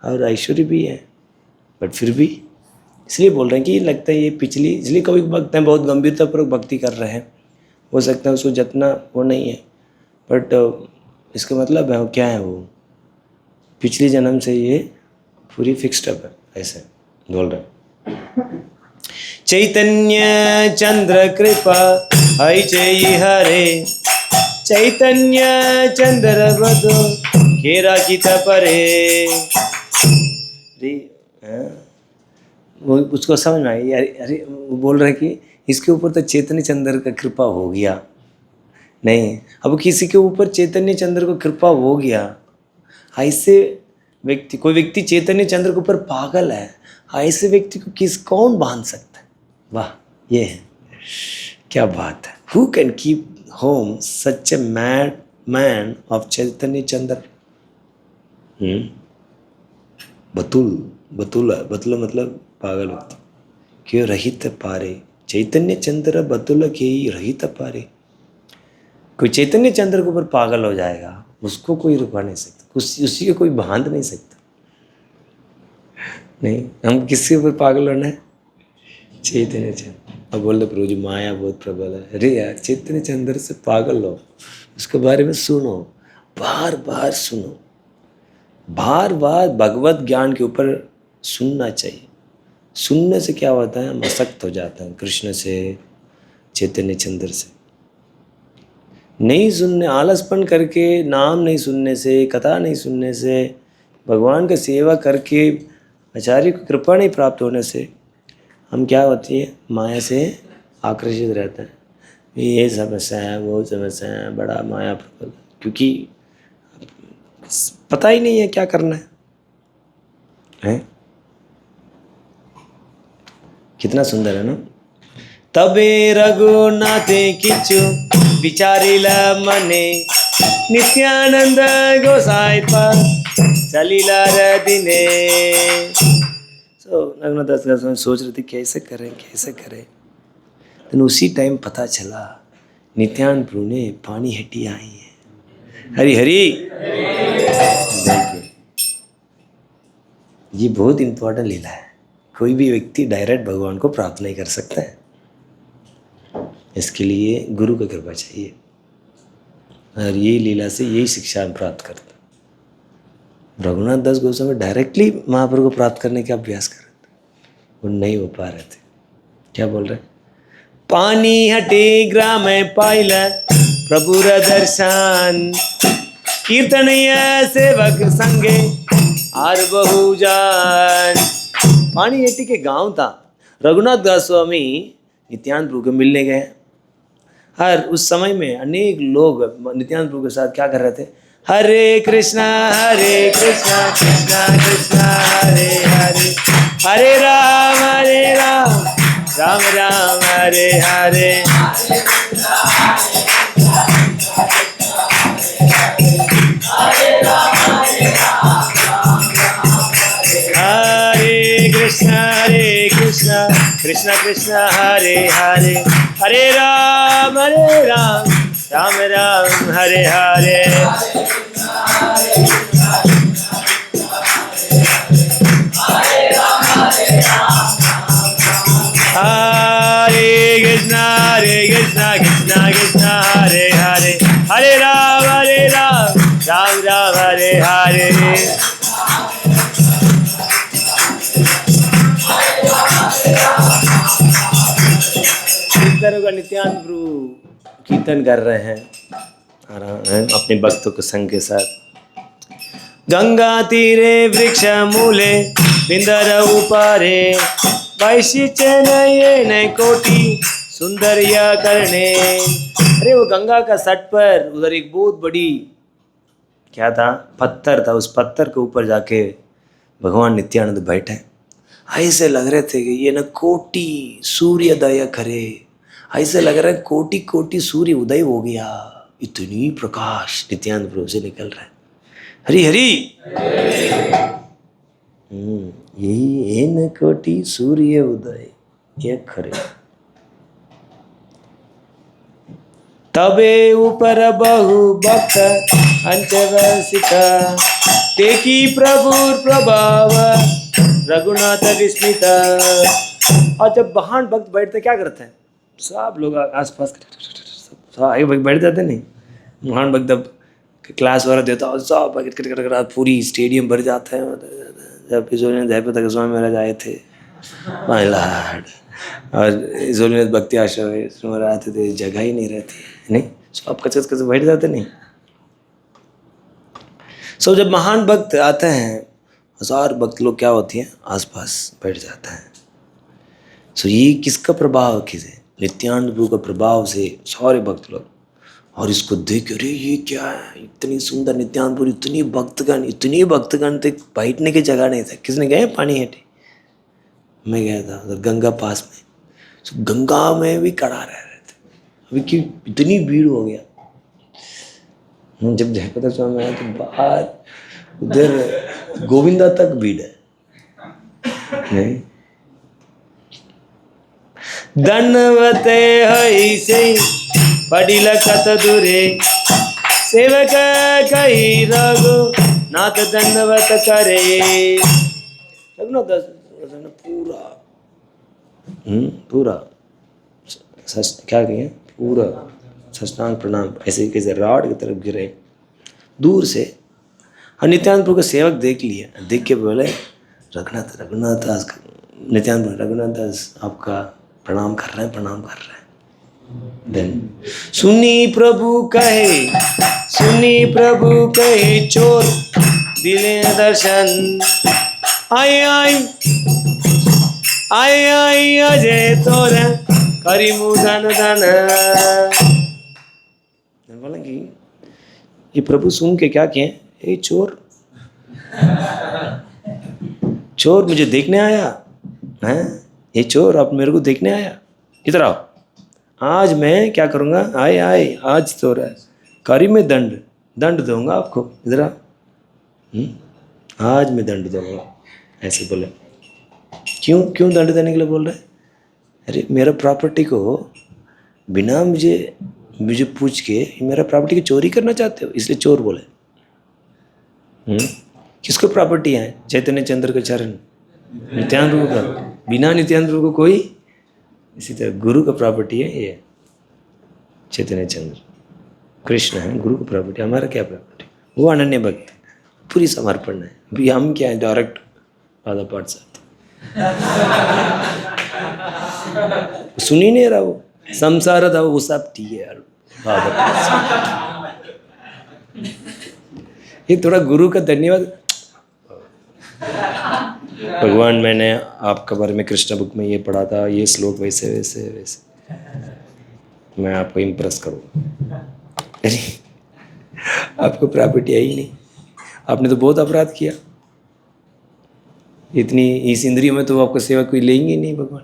और ऐश्वर्य भी है, बट फिर भी इसलिए बोल रहे हैं कि लगता है ये पिछली, इसलिए कभी भक्त हैं बहुत गंभीरतापूर्वक भक्ति कर रहे हैं, हो सकता है उसको जितना वो नहीं है, बट इसका मतलब है क्या है, वो पिछले जन्म से ये पूरी फिक्स्ड अप है, ऐसे बोल रहे हैं। चैतन्य चंद्र कृपा हई चई हरे, चैतन्य चंद्र बदो घेरा की तपरे। वो उसको समझ में आई यार, अरे वो बोल रहे कि इसके ऊपर तो चैतन्य चंद्र का कृपा हो गया। नहीं, अब किसी के ऊपर चैतन्य चंद्र को कृपा हो गया, ऐसे व्यक्ति, कोई व्यक्ति चैतन्य चंद्र के ऊपर पागल है, ऐसे व्यक्ति को कौन बांध सकता है? वाह, ये है, क्या बात है। Who can keep home such a mad man of Chaitanya Chandra? बतुल मतलब पागल व्यक्ति। क्यों रहित पारे चैतन्य चंद्र बतुल के रहित पारे। कोई चैतन्य चंद्र के ऊपर पागल हो जाएगा, उसको कोई रुका नहीं सकता, उसी को कोई बांध नहीं सकता। नहीं, हम किसके ऊपर पागल होना है? चैतन्य चंद्र। अब बोल रहे प्रभु जी माया बहुत प्रबल है। अरे यार, चैतन्य चंद्र से पागल हो, उसके बारे में सुनो, बार बार सुनो, बार बार भगवत ज्ञान के ऊपर सुनना चाहिए। सुनने से क्या होता है, हम आसक्त हो जाते हैं कृष्ण से, चैतन्य चंद्र से। नहीं सुनने, आलसपन करके, नाम नहीं सुनने से, कथा नहीं सुनने से, भगवान का सेवा करके आचार्य को कृपा नहीं प्राप्त होने से हम क्या होती है, माया से आकर्षित रहते हैं। ये समस्या है, वो समस्या है, बड़ा माया प्रबल, क्योंकि पता ही नहीं है क्या करना है? कितना सुंदर है ना। तबे रघुनाथे किचु विचारिला मने, नित्यानंद गोसाई पर चलीला दिने। रघुनाथ दास सोच रहे थे कैसे करें। लेकिन उसी टाइम पता चला नित्यानंद प्रभु ने पानी हटी आई है। हरी हरी। ये बहुत इंपॉर्टेंट लीला है। कोई भी व्यक्ति डायरेक्ट भगवान को प्राप्त नहीं कर सकता है। इसके लिए गुरु का कृपा चाहिए, और ये लीला से यही शिक्षा हम प्राप्त करते। रघुनाथ दास गोस्वामी डायरेक्टली महाप्रभु को प्राप्त करने का अभ्यास कर रहे थे, वो नहीं हो पा रहे थे। क्या बोल रहे? पानी हटे ग्राम पाइल प्रभु दर्शन, कीर्तनीय सेवक संगे आर बहुजान। पानी हटी के गांव था, रघुनाथ दास स्वामी नित्यानंद प्रभु को मिलने गए। हर उस समय में अनेक लोग नित्यानंद प्रभु के साथ क्या कर रहे थे? हरे कृष्णा कृष्णा कृष्णा हरे हरे, हरे राम राम राम हरे हरे। हरे कृष्णा कृष्णा कृष्णा हरे हरे, हरे राम राम राम हरे हरे। हरे कृष्णा कृष्णा कृष्णा हरे हरे, हरे राम राम राम हरे हरे। इस तरह का नित्यानंद प्रभु कीर्तन कर रहे हैं अपने भक्तों के संग के साथ। गंगा तीरे वृक्ष मूले बिंदर ऊपरे, वैशिष्ट नये कोटि सुंदरिया करने। अरे वो गंगा का सट पर उधर एक बहुत बड़ी क्या था, पत्थर था। उस पत्थर के ऊपर जाके भगवान नित्यानंद बैठे। ऐसे लग रहे थे कि ये न कोटि सूर्योदय करे, ऐसे लग रहा है कोटि कोटि सूर्य उदय हो गया। इतनी प्रकाश नित्यानंद प्रभु से निकल रहा है। हरी हरी यही एन कोटि सूर्य उदय ये खरे। तबे ऊपर बहु भक्त अंचवसिका, देखी प्रभु प्रभाव रघुनाथ विस्मित। और जब महान भक्त बैठते क्या करते हैं? सब लोग आसपास बैठ जाते नहीं। महान भक्त जब क्लास वगैरह देता और सब पूरी स्टेडियम भर जाता है। जब जयपत गोस्वामी महाराज आए थे माय लॉर्ड, और इसोलियत भक्ति आश्रम में आते थे, जगह ही नहीं रहती नहीं, सब कचकच बैठ जाते नहीं। सो जब महान भक्त आते हैं, हजार भक्त लोग क्या होती हैं आसपास बैठ जाता है। सो ये किसका प्रभाव? किसे? नित्यानंद प्रभु का प्रभाव से सारे भक्त लोग। और इसको देख, अरे ये क्या है, इतनी सुंदर नित्यानंद प्रभु, इतनी भक्तगण थे, बैठने की जगह नहीं था। किसने गए पानी हेटे? मैं गया था उधर गंगा पास में। सो गंगा में भी खड़ा रह रहे थे। अभी की इतनी भीड़ हो गया। जब जयपत स्वामी आया तो बाहर उधर गोविंदा तक भीड़ है। नहीं, दंडवते हईसे पडिल कत दूरे, सेवक कही रघु नाथ दंडवत करे। रघुनाथ पूरा क्या किए? पूरा साष्टांग प्रणाम ऐसे कैसे राड की तरफ गिरे दूर से। और नित्यानंद प्रभु का सेवक देख लिया, देख के बोले रघुनाथ दास, नित्यानंद रघुनाथ दास आपका प्रणाम कर रहे हैं। देन सुनी प्रभु कहे चोर दिले दर्शन, आई अजय तोर करी मुदन धन। बोला कि ये प्रभु सुन के क्या किए? ए चोर मुझे देखने आया है, ये चोर आप मेरे को देखने आया, इधर आओ, आज मैं क्या करूँगा? आए आज तो करी में दंड दूंगा आपको, इधर आओ, आज मैं दंड दूंगा। ऐसे बोले। क्यों दंड देने के लिए बोल रहे? अरे मेरा प्रॉपर्टी को बिना मुझे पूछ के मेरा प्रॉपर्टी की चोरी करना चाहते हो, इसलिए चोर बोले। किसको प्रॉपर्टी है? चैतन्य चंद्र के चरण, नित्यानंद प्रभु का। बिना नित्यानंद प्रभु को कोई, इसी तरह गुरु का प्रॉपर्टी है ये। चैतन्य चंद्र कृष्ण है, गुरु की प्रॉपर्टी। हमारा क्या प्रॉपर्टी? वो अनन्य भक्त है, पूरी समर्पण है। भी हम क्या है, डायरेक्ट आधा पाठ से सुन ही नहीं रहा वो, संसार था वो सब ठीक है यार, ये थोड़ा गुरु का धन्यवाद। भगवान मैंने आपके बारे में कृष्ण बुक में ये पढ़ा था, ये श्लोक वैसे वैसे वैसे, मैं आपको इम्प्रेस करूँ। अरे आपको प्रॉपर्टी है ही नहीं, आपने तो बहुत अपराध किया। इतनी इस इंद्रियों में तो आपको सेवा कोई लेंगे नहीं भगवान।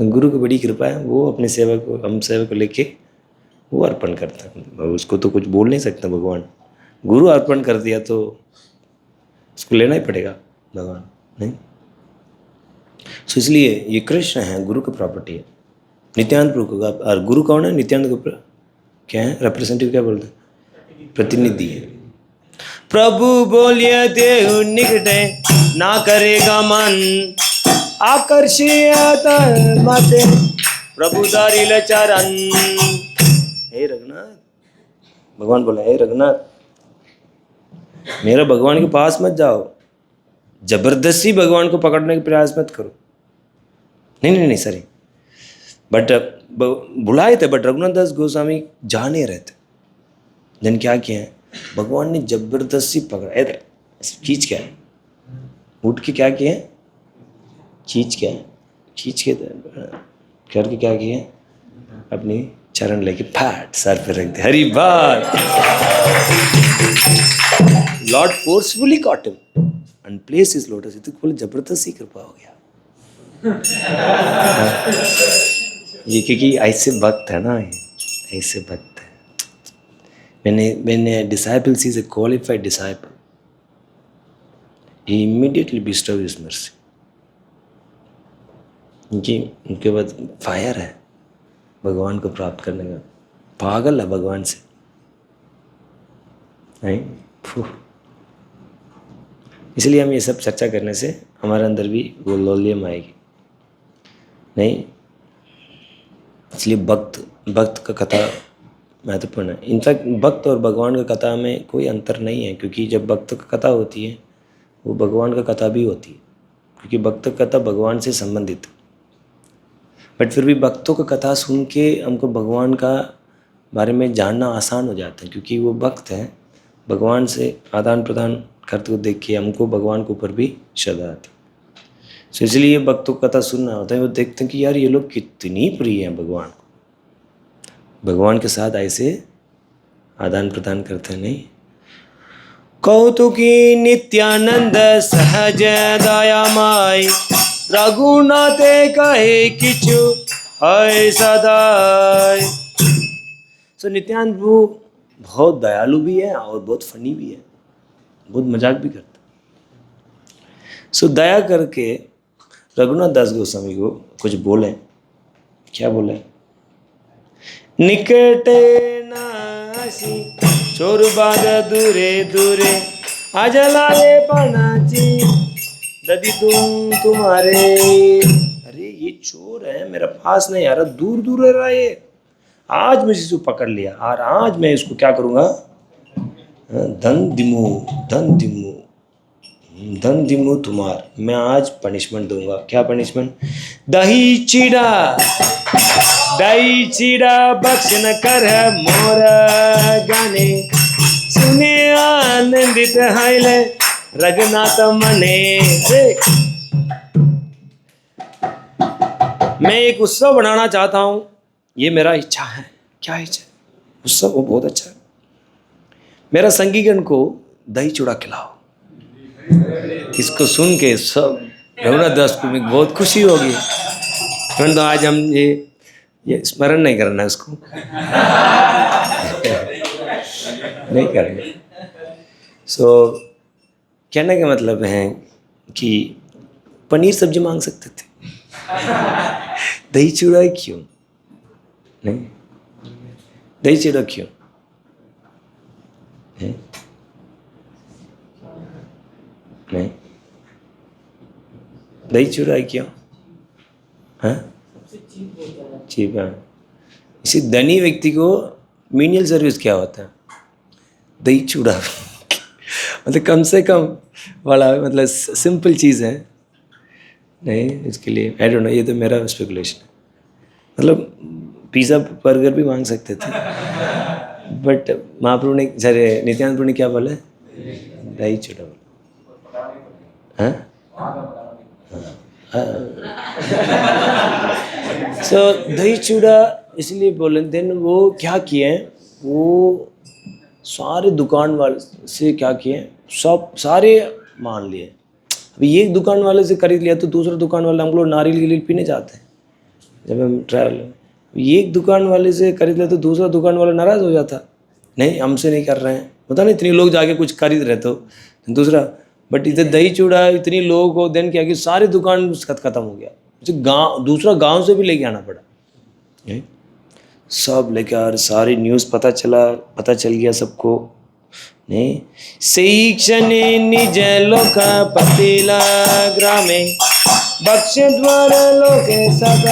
गुरु की बड़ी कृपा है, वो अपने सेवा को, हम सेवा को लेके वो अर्पण करता है। उसको तो कुछ बोल नहीं सकता भगवान। गुरु अर्पण कर दिया तो उसको लेना ही पड़ेगा भगवान, नहीं। सो इसलिए ये कृष्ण है, गुरु की प्रॉपर्टी है। नित्यानंद प्रभु का, और गुरु कौन है? नित्यानंद का क्या है, रिप्रेजेंटेटिव क्या बोलते हैं? प्रतिनिधि है। प्रभु बोलिए देहु निकटे ना करेगा मन, आकर्षित माते प्रभु दारिल चरण। हे रघुनाथ, भगवान बोला, हे रघुनाथ मेरा भगवान के पास मत जाओ, जबरदस्ती भगवान को पकड़ने का प्रयास मत करो। नहीं सॉरी, बट बुलाए थे, बट रघुनाथ दास गोस्वामी जा नहीं रहे थे। दिन क्या किए हैं, भगवान ने जबरदस्ती पकड़ा, इधर खींच के उठ के क्या किए, खींच के करके क्या किए, अपनी चरण लेके फैट सर पे रख दे। हरी बात। Lord forcefully cot him and place his lotus. तो बोले जबरदस्ती कृपा हो गया। ये क्योंकि ऐसे भक्त है ना, ऐसे भक्त है। when a disciple sees a qualified disciple, he immediately bestows his mercy. उनके बाद फायर है भगवान को प्राप्त करने का, पागल है भगवान से, नहीं। इसलिए हम ये सब चर्चा करने से हमारे अंदर भी वो लौल्यम आएगी, नहीं। इसलिए भक्त का कथा महत्वपूर्ण है। इनफैक्ट भक्त और भगवान का कथा में कोई अंतर नहीं है, क्योंकि जब भक्त का कथा होती है वो भगवान का कथा भी होती है, क्योंकि भक्त का कथा भगवान से संबंधित है। बट फिर भी भक्तों का कथा सुन के हमको भगवान का बारे में जानना आसान हो जाता है, क्योंकि वो भक्त हैं, भगवान से आदान प्रदान करते हुए देख के हमको भगवान के ऊपर भी श्रद्धा आती है। सो इसलिए भक्तों का कथा सुनना होता है, वो देखते हैं कि यार ये लोग कितनी प्रिय हैं भगवान को, भगवान के साथ ऐसे आदान प्रदान करते हैं, नहीं। कौतुकी नित्यानंद सहज दयामय, रघुनाथे कहे किचु है सदाय। सो नित्यानंद प्रभु बहुत दयालु भी है और बहुत फनी भी है, बहुत मजाक भी करता है। सो दया करके रघुनाथ दास गोस्वामी को कुछ बोले, क्या बोले, निकटे नासी चोरबाद दूरे दूरे अजलाले पनाची ददी तुम्हारे। अरे ये चोर है, मेरा पास नहीं आ रहा, दूर दूर रह रहा है ये। आज मुझे इसको पकड़ लिया और आज मैं इसको क्या करूँगा, धन दिमू तुम्हार, मैं आज पनिशमेंट दूंगा। क्या पनिशमेंट? दही चीड़ा बख्श न कर मोर गाने, सुने आनंदित हाइले रघुनाथ मने। मैं एक उत्सव बनाना चाहता हूं, ये मेरा इच्छा है। क्या इच्छा? उत्सव वो बहुत अच्छा है, मेरा संगीगण को दही चूड़ा खिलाओ। इसको सुन के सब रघुनाथ दास को बहुत खुशी होगी। तो आज हम ये स्मरण नहीं करना, उसको नहीं करेंगे। सो कहने का मतलब है कि पनीर सब्जी मांग सकते थे, दही चूड़ा क्यों नहीं? दही चूड़ा क्यों है? नहीं, दही चूड़ा क्यों? हाँ, चीप है। इसी धनी व्यक्ति को मीनियल सर्विस क्या होता है? दही चूड़ा मतलब कम से कम वाला, मतलब सिंपल चीज़ है नहीं इसके लिए। आई डोंट नो, ये तो मेरा स्पेकुलेशन है। मतलब पिज़्ज़ा बर्गर भी मांग सकते थे, बट महाप्रभु ने, सॉरी नित्यानंद प्रभु ने क्या बोला? दही चूड़ा बोला। हाँ सो दही चूड़ा इसलिए बोले। देन वो क्या किए हैं, वो सारे दुकान वाले से क्या किए, सब सारे मान लिए। अभी एक दुकान वाले से खरीद लिया तो दूसरा दुकान वाला, हम लोग नारियल के लिए पीने जाते हैं जब हम ट्रैवल, एक दुकान वाले से खरीद लिया तो दूसरा दुकान वाला नाराज़ हो जाता, नहीं हमसे नहीं कर रहे हैं। पता नहीं इतने लोग जाके कुछ खरीद रहे तो दूसरा, बट इधर दही चूड़ा इतनी लोग हो, देन क्या कि सारी दुकान खत्म हो गया। मुझे गाँव, दूसरा गाँव से भी लेके आना पड़ा, सब लेके आ, सारी न्यूज़ पता चल गया सबको। नहीं सही क्षणे निज लोक पतिला ग्रामे भक्ष द्वार लोके सब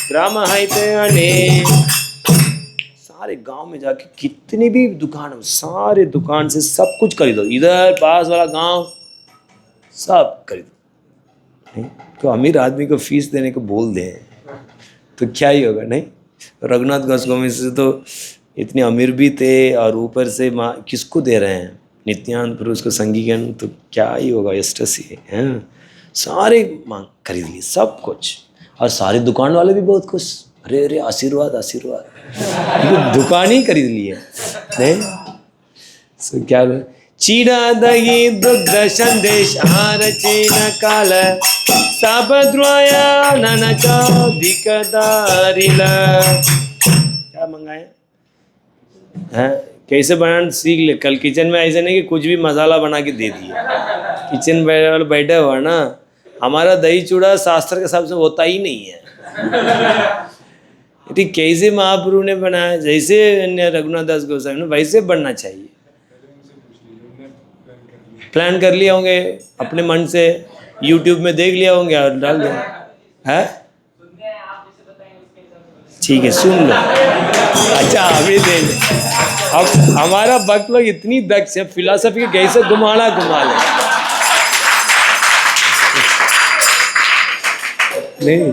ग्राम हाइते अने। सारे गांव में जाके कितनी भी दुकान हो, सारे दुकान से सब कुछ खरीदो, इधर पास वाला गांव सब खरीदो। नहीं तो अमीर आदमी को फीस देने को बोल दे तो क्या ही होगा। नहीं रघुनाथ गोस्वामी से तो इतने अमीर भी थे, और ऊपर से किसको दे रहे हैं? नित्यानंद प्रभु उसको संगीकरण, तो क्या ही होगा, एस्टसी है। सारे मांग खरीद लिए सब कुछ, और सारे दुकान वाले भी बहुत खुश, अरे अरे आशीर्वाद आशीर्वाद दुकान ही खरीद लिए। नहीं सो क्या चीड़ा दही दुग्ध संदेश आहार चीन काल सब द्रोया नन चौधिक दारिला। क्या मंगाए हैं? कैसे बनाना सीख ले, कल किचन में ऐसे नहीं कि कुछ भी मसाला बना के दे दिए। किचन में बैठे हुआ ना, हमारा दही चूड़ा शास्त्र के हिसाब से होता ही नहीं है। ठीक कैसे महाप्रभु ने बनाया, जैसे रघुनाथ दास गोस्वामी ने, वैसे बनना चाहिए। प्लान कर लिया होंगे अपने मन से, यूट्यूब में देख लिया होंगे और डाल दिया है। ठीक है सुन लो। अच्छा अभी दे ले। अब हमारा भक्त लोग इतनी दक्ष है, फिलॉसफी के कैसे घुमा ले। नहीं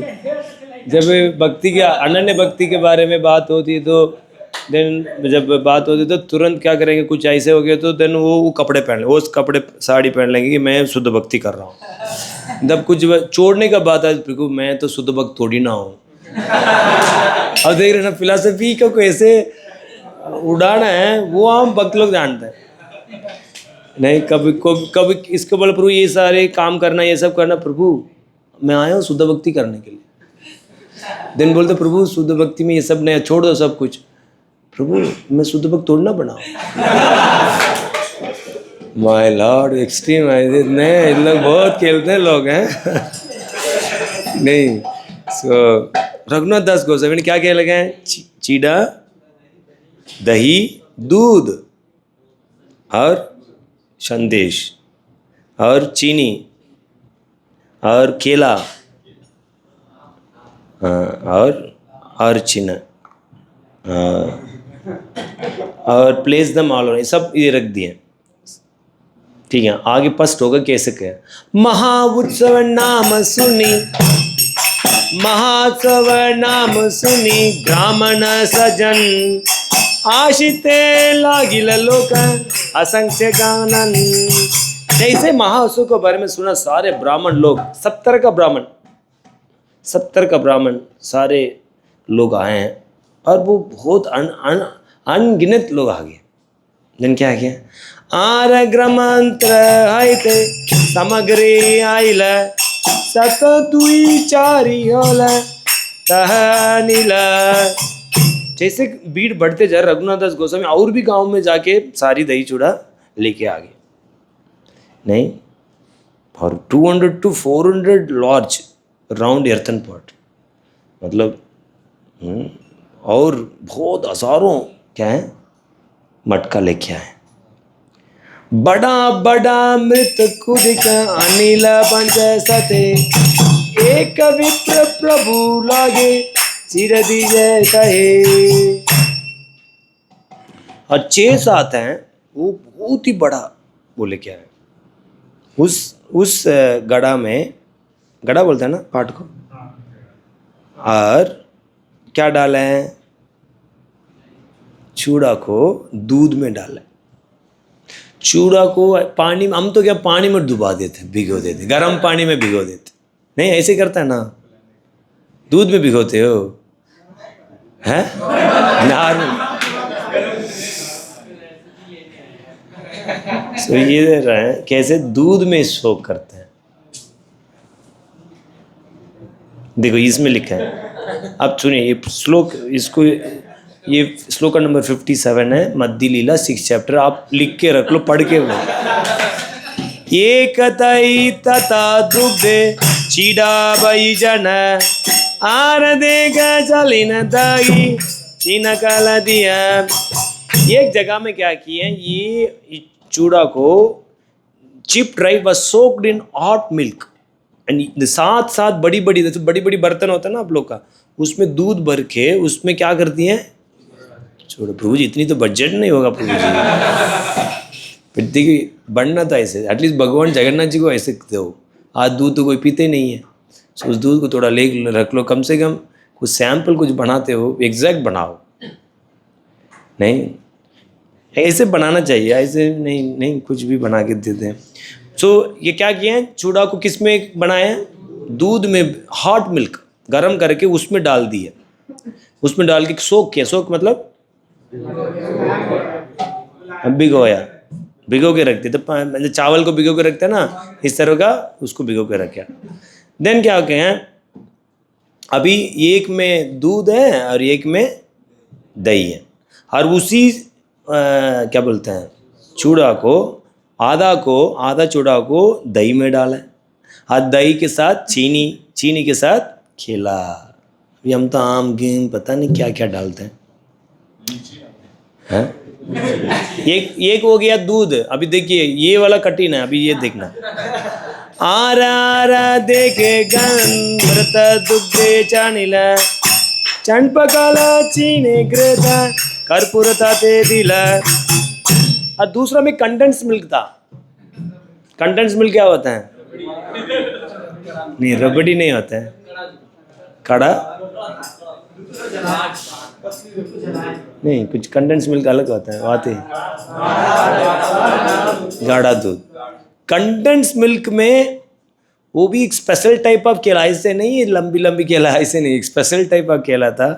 जब भक्ति के, अनन्य भक्ति के बारे में बात होती तो देन, जब बात होती तो तुरंत क्या करेंगे, कुछ ऐसे हो गए तो देन वो कपड़े पहन ले, वो कपड़े साड़ी पहन लेंगे कि मैं शुद्ध भक्ति कर रहा हूँ। जब कुछ छोड़ने का बात है, मैं तो शुद्ध भक्त थोड़ी ना हूँ। अब देख रहे ना फिलॉसफी को कैसे उड़ाना है, वो हम भक्त लोग जानते हैं। नहीं कभी इसके बोले प्रभु ये सारे काम करना, ये सब करना, प्रभु मैं आया हूँ शुद्ध भक्ति करने के लिए। दिन बोलते प्रभु शुद्ध भक्ति में ये सब नहीं, छोड़ दो सब कुछ। प्रभु मैं शुद्ध भक्त थोड़ी ना बनाऊँ। माय लॉर्ड एक्सट्रीम है, नहीं इन लोग बहुत खेलते हैं लोग हैं। नहीं सो रघुनाथ दास गोस्वामी ने क्या कह लगे हैं, चीड़ा दही दूध और संदेश और चीनी और केला और चिना और प्लेस दम ऑल, सब ये रख दिए। ठीक है आगे फर्स्ट होगा कैसे क्या, महाउत्सव नाम सुनी, महात्सव नाम सुनी ब्राह्मण सजन, आशिते लागिल लोक असंख्य गानन। जैसे महाउत्सव के बारे में सुना, सारे ब्राह्मण लोग 70 का ब्राह्मण सारे लोग आए हैं, और वो बहुत अनगिनत लोग आ गए। दिन क्या किया, आर ग्रमंत्र हाइते सामग्री आइल सत दुई चारी होल तहनील। जैसे भीड़ बढ़ते जा, रघुनाथ दास गोस्वामी और भी गांव में जाके सारी दही चूड़ा लेके आ गए। नहीं और 200 to 400 large round earthen pot, मतलब और बहुत हजारों क्या है मटका लेके आए। बड़ा बड़ा मृत कुदिक अनिल पंच सते, एक विप्र प्रभु लागे चिर दीजय कहे। और 6-7 हैं, वो बहुत ही बड़ा बोले क्या है, उस गड़ा में, गड़ा बोलते हैं ना पाठ को, और क्या डाला है, चूड़ा को दूध में डाला। चूड़ा को पानी में, हम तो क्या पानी में डुबा देते, भिगो देते, गर्म पानी में भिगो देते, नहीं ऐसे करता है ना, दूध में भिगोते हो हैं नॉर्मल। तो ये दे रहे हैं कैसे दूध में सोक करते हैं। देखो इसमें लिखा है, अब सुनिए ये श्लोक, इसको ये श्लोक नंबर 57 है, मध्य लीला 6 चैप्टर, आप लिख के रख लो, पढ़ के वो। एकतई तथा दुग्धे चीड़ा बई जन आरदे चलिन दई चीन काला दिया। एक जगह में क्या किए, ये चूड़ा को chip dry was soaked in hot milk and साथ साथ बड़ी बड़ी बर्तन होता है ना आप लोग का, उसमें दूध भर के उसमें क्या करती हैं, छोड़ो प्रभु जी इतनी तो बजट नहीं होगा प्रभु जी, फिर देखिए बनना था ऐसे, एटलीस्ट भगवान जगन्नाथ जी को ऐसे दो। आज दूध तो कोई पीते नहीं है, तो उस दूध को थोड़ा ले रख लो, कम से कम कुछ सैंपल कुछ बनाते हो एग्जैक्ट बनाओ, नहीं ऐसे बनाना चाहिए, ऐसे नहीं कुछ भी बना के देते हैं। सो ये क्या किया है, चूड़ा को किस में बनाया है, दूध में, हॉट मिल्क गरम करके उसमें डाल दिया, उसमें डाल के सोक किया, सोक मतलब भिगोया, भिगो के रखते, तो चावल को भिगो के रखते हैं ना, इस तरह का उसको भिगो के रखा। देन क्या कहते हैं, अभी एक में दूध है और एक में दही है, और उसी क्या बोलते हैं, चूड़ा को आधा चूड़ा को दही में डाला है, और दही के साथ चीनी के साथ खिला। अभी हम तो आम गेम पता नहीं क्या क्या डालते हैं। एक हो गया दूध, अभी देखिए ये वाला कठिन है, अभी ये देखना, आरा देखे गंधृत दुग्धे चानिला चंपकाला चीने ग्रेता कर्पूरता ते दिला। और दूसरा में कंडेंस मिल्क था। कंडेंस मिल्क क्या होता है, नहीं रबड़ी नहीं होता है, कड़ा नहीं, कुछ कंडेंस मिल्क अलग होता है, आते गाढ़ा दूध। कंडेंस मिल्क में वो भी एक स्पेशल टाइप ऑफ केला, ऐसे नहीं लंबी लंबी केला, ऐसे नहीं, एक स्पेशल टाइप ऑफ केला था,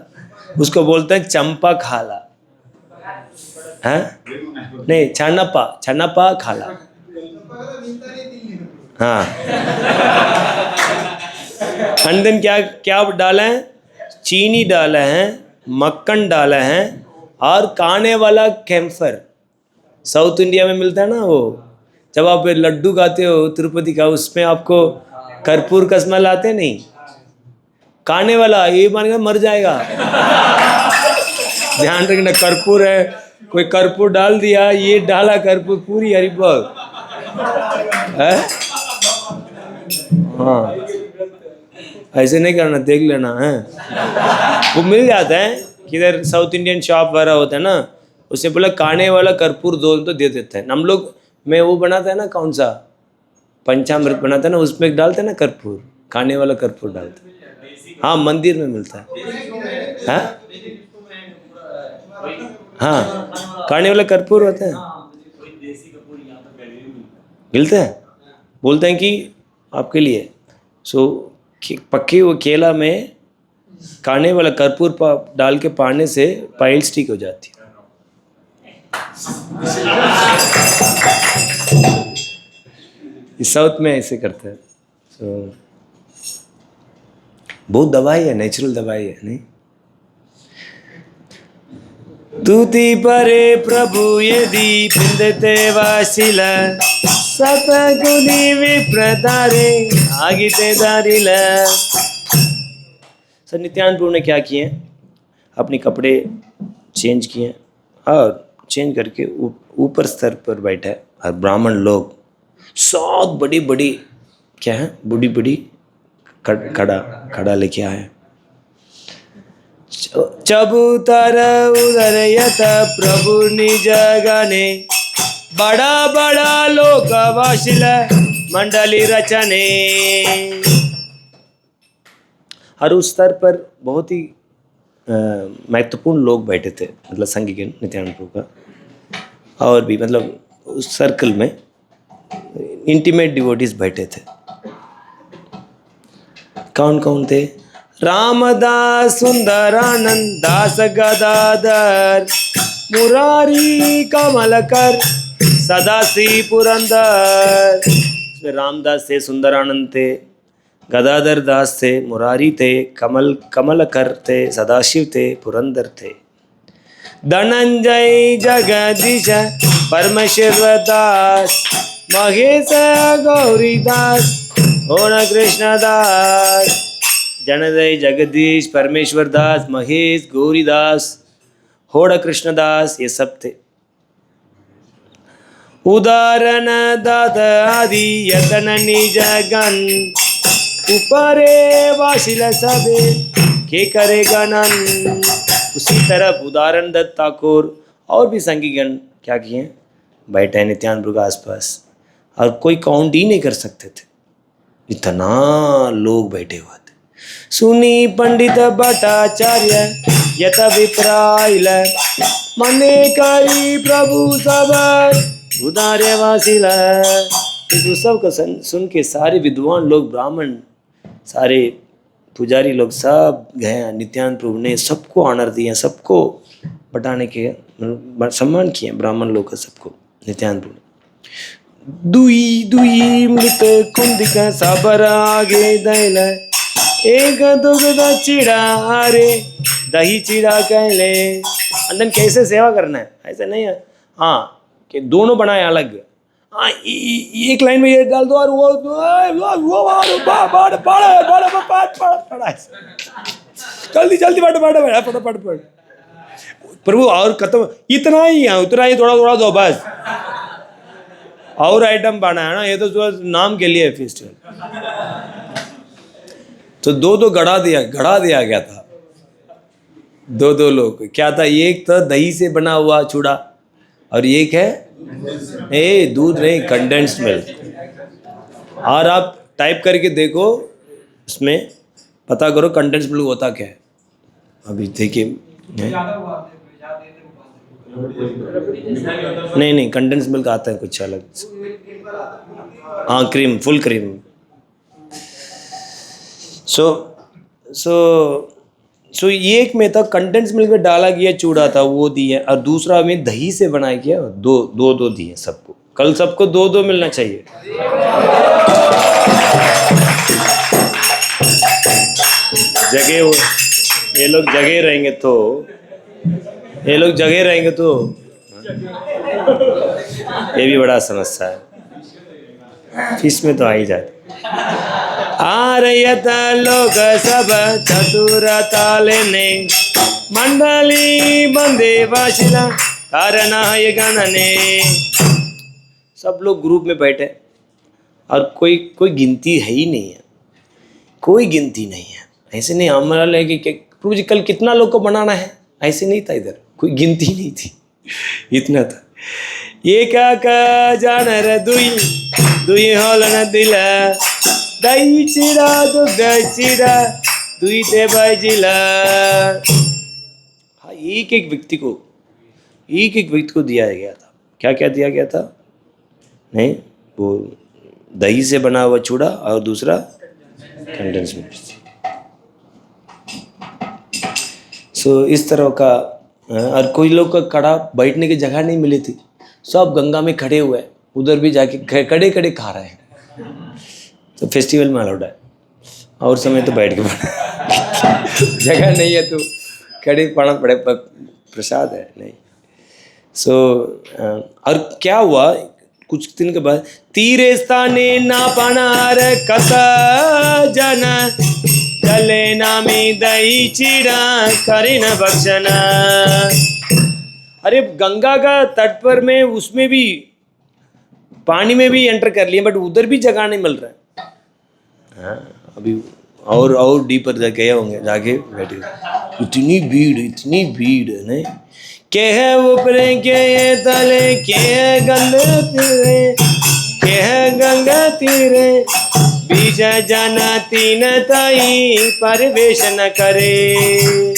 उसको बोलते हैं चंपा खाला, है नहीं, छन्नपा खाला, हाँ। एंड देन क्या डाला है, चीनी डाला है, मक्खन डाला है, और खाने वाला कैम्फर, साउथ इंडिया में मिलता है ना वो, जब आप लड्डू खाते हो तिरुपति का, उसमें आपको कर्पूर का स्मेल आते नहीं, खाने वाला ये मानेगा मर जाएगा। ध्यान रखना, कर्पूर है, कोई कर्पूर डाल दिया, ये डाला कर्पूर, पूरी हरिबल है, हाँ ऐसे नहीं करना, देख लेना है। वो मिल जाता है किधर, साउथ इंडियन शॉप वगैरह होता है ना, उससे बोला खाने वाला कर्पूर दो तो दे देते हैं। हम लोग में वो बनाता है ना, कौन सा पंचामृत बनाता है ना, उसमें डालते हैं ना कर्पूर, खाने वाला कर्पूर डालते हैं, हाँ मंदिर में मिलता है, हाँ खाने वाला कर्पूर होता है, मिलते हैं, बोलते हैं कि आपके लिए। सो पक्के वो केला में खाने वाला कर्पूर डाल के पाने से पाइल्स ठीक हो जाती है। इस साउथ में ऐसे करते हैं। सो बहुत दवाई है, नेचुरल दवाई है, नहीं। तुति परे प्रभु यदि पिंदते वासिल सतगुणी विप्रतारे आगिते दारिल। सर नित्यानंद प्रभु ने क्या किए, अपने कपड़े चेंज किए और चेंज करके ऊपर स्तर पर बैठे, और ब्राह्मण लोग 7 बड़ी बड़ी क्या है, बड़ी बड़ी कड़ा लेके आए। चबूतर उदर यत प्रभु निज गणे, बड़ा बड़ा लोक वासिल मंडली रचने। और उस स्तर पर बहुत ही महत्वपूर्ण लोग बैठे थे, मतलब संगीगण नित्यानंद प्रभु का, और भी मतलब उस सर्कल में इंटीमेट डिवोटीज बैठे थे। कौन कौन थे? रामदास, सुंदरानंद दास, गदाधर, मुरारी, कमलकर, सदाशिव पुरंदर। रामदास थे, सुंदरानंद थे, गदाधर दास थे, मुरारी थे, कमलकर थे, सदाशिव थे, पुरंदर थे। धनंजय, जगदीश, परमेश्वर दास, महेश, गौरीदास, होना कृष्णदास। जनदय, जगदीश, परमेश्वर दास, महेश, गौरीदास, होड़ कृष्णदास, ये सब थे। उदाहरण दात आदि यतन निज गण, ऊपरे वासिल सबे के करे गणन। उसी तरह उदाहरण दत्त ठाकुर और भी संगीगण क्या किए, बैठे हैं नित्यानंद प्रभु के आसपास, और कोई काउंट ही नहीं कर सकते थे, इतना लोग बैठे हुए थे। सुनी पंडित भट्टाचार्य यत विप्राइल, मने कई प्रभु सब उदार्य वासिल। इस उत्सव को सुन के सारे विद्वान लोग, ब्राह्मण, सारे पुजारी लोग सब गए। नित्यानंद प्रभु ने सबको ऑनर दिया, सबको बटाने के सम्मान किए, ब्राह्मण लोग का सबको। नित्यानंद प्रभु दुई दुई मृत कुंदिका साबर आगे दैल, एक दुग्ध चिड़ा रे दही चिड़ा कहले। अंदर कैसे सेवा करना है, ऐसा नहीं है हाँ कि दोनों बनाए अलग। हाँ एक लाइन में ये डाल दो और वो जल्दी जल्दी फटाफट प्रभु, और खत्म, इतना ही है, उतना ही, थोड़ा थोड़ा दो बस। और आइटम बना है ना, ये तो नाम के लिए फेस्टिवल। तो दो गढ़ा दिया गया था, दो लोग। क्या था? एक था दही से बना हुआ चूड़ा, और एक है दूध नहीं, कंडेंस्ड मिल्क। और आप टाइप करके देखो, उसमें पता करो कंडेंस्ड मिल्क होता क्या है। अभी देखिए, नहीं कंडेंस्ड मिल्क आता है कुछ अलग। हाँ, क्रीम, फुल क्रीम। सो एक में था कंडेंस मिल्क में डाला गया चूड़ा था, वो दिए, और दूसरा में दही से बनाया गया, दो दिए सबको। कल सबको दो मिलना चाहिए। जगह ये लोग जगह रहेंगे तो ये भी बड़ा समस्या है, फीस में तो आ ही जाते। आरयत लोग सब चतुर तालने, मंडली बंदे वाशिला कारण ये गणने। सब लोग ग्रुप में बैठे, और कोई गिनती है ही नहीं है, कोई गिनती नहीं है। ऐसे नहीं हमारा लगे कि प्रभु जी कल कितना लोग को बनाना है, ऐसे नहीं था, इधर कोई गिनती नहीं थी, इतना था। ये क्या का जानर दुई होलन दिल, दही चिड़ा दुग्ध चिड़ा दुई ते बाजिला। हाँ, एक एक व्यक्ति को दिया गया था। क्या दिया गया था? नहीं, वो दही से बना हुआ चूड़ा, और दूसरा कंडेंस मिल्क। सो इस तरह का। और कोई लोग का कड़ा बैठने की जगह नहीं मिली थी, सब गंगा में खड़े हुए, उधर भी जाके खड़े खा रहे हैं। तो फेस्टिवल में अलाउड है, और समय तो बैठ के पढ़ा। जगह नहीं है तो खड़े पढ़ना पड़े, प्रसाद है नहीं। और क्या हुआ, कुछ दिन के बाद तीरे स्थाने ना पनार कस जन, चले नामी दही चिड़ा करे न भक्षण। अरे गंगा का तट पर में, उसमें भी पानी में भी एंटर कर लिए, बट उधर भी जगह नहीं मिल रहा है। हाँ, अभी और डीपर जा गए होंगे, जाके बैठे इतनी भीड़ है नहीं। के है ऊपरे के ये तले, के है गंगा तीरे, के है गंगा तीरे, बीच जाना तीन ताई परवेश न करे।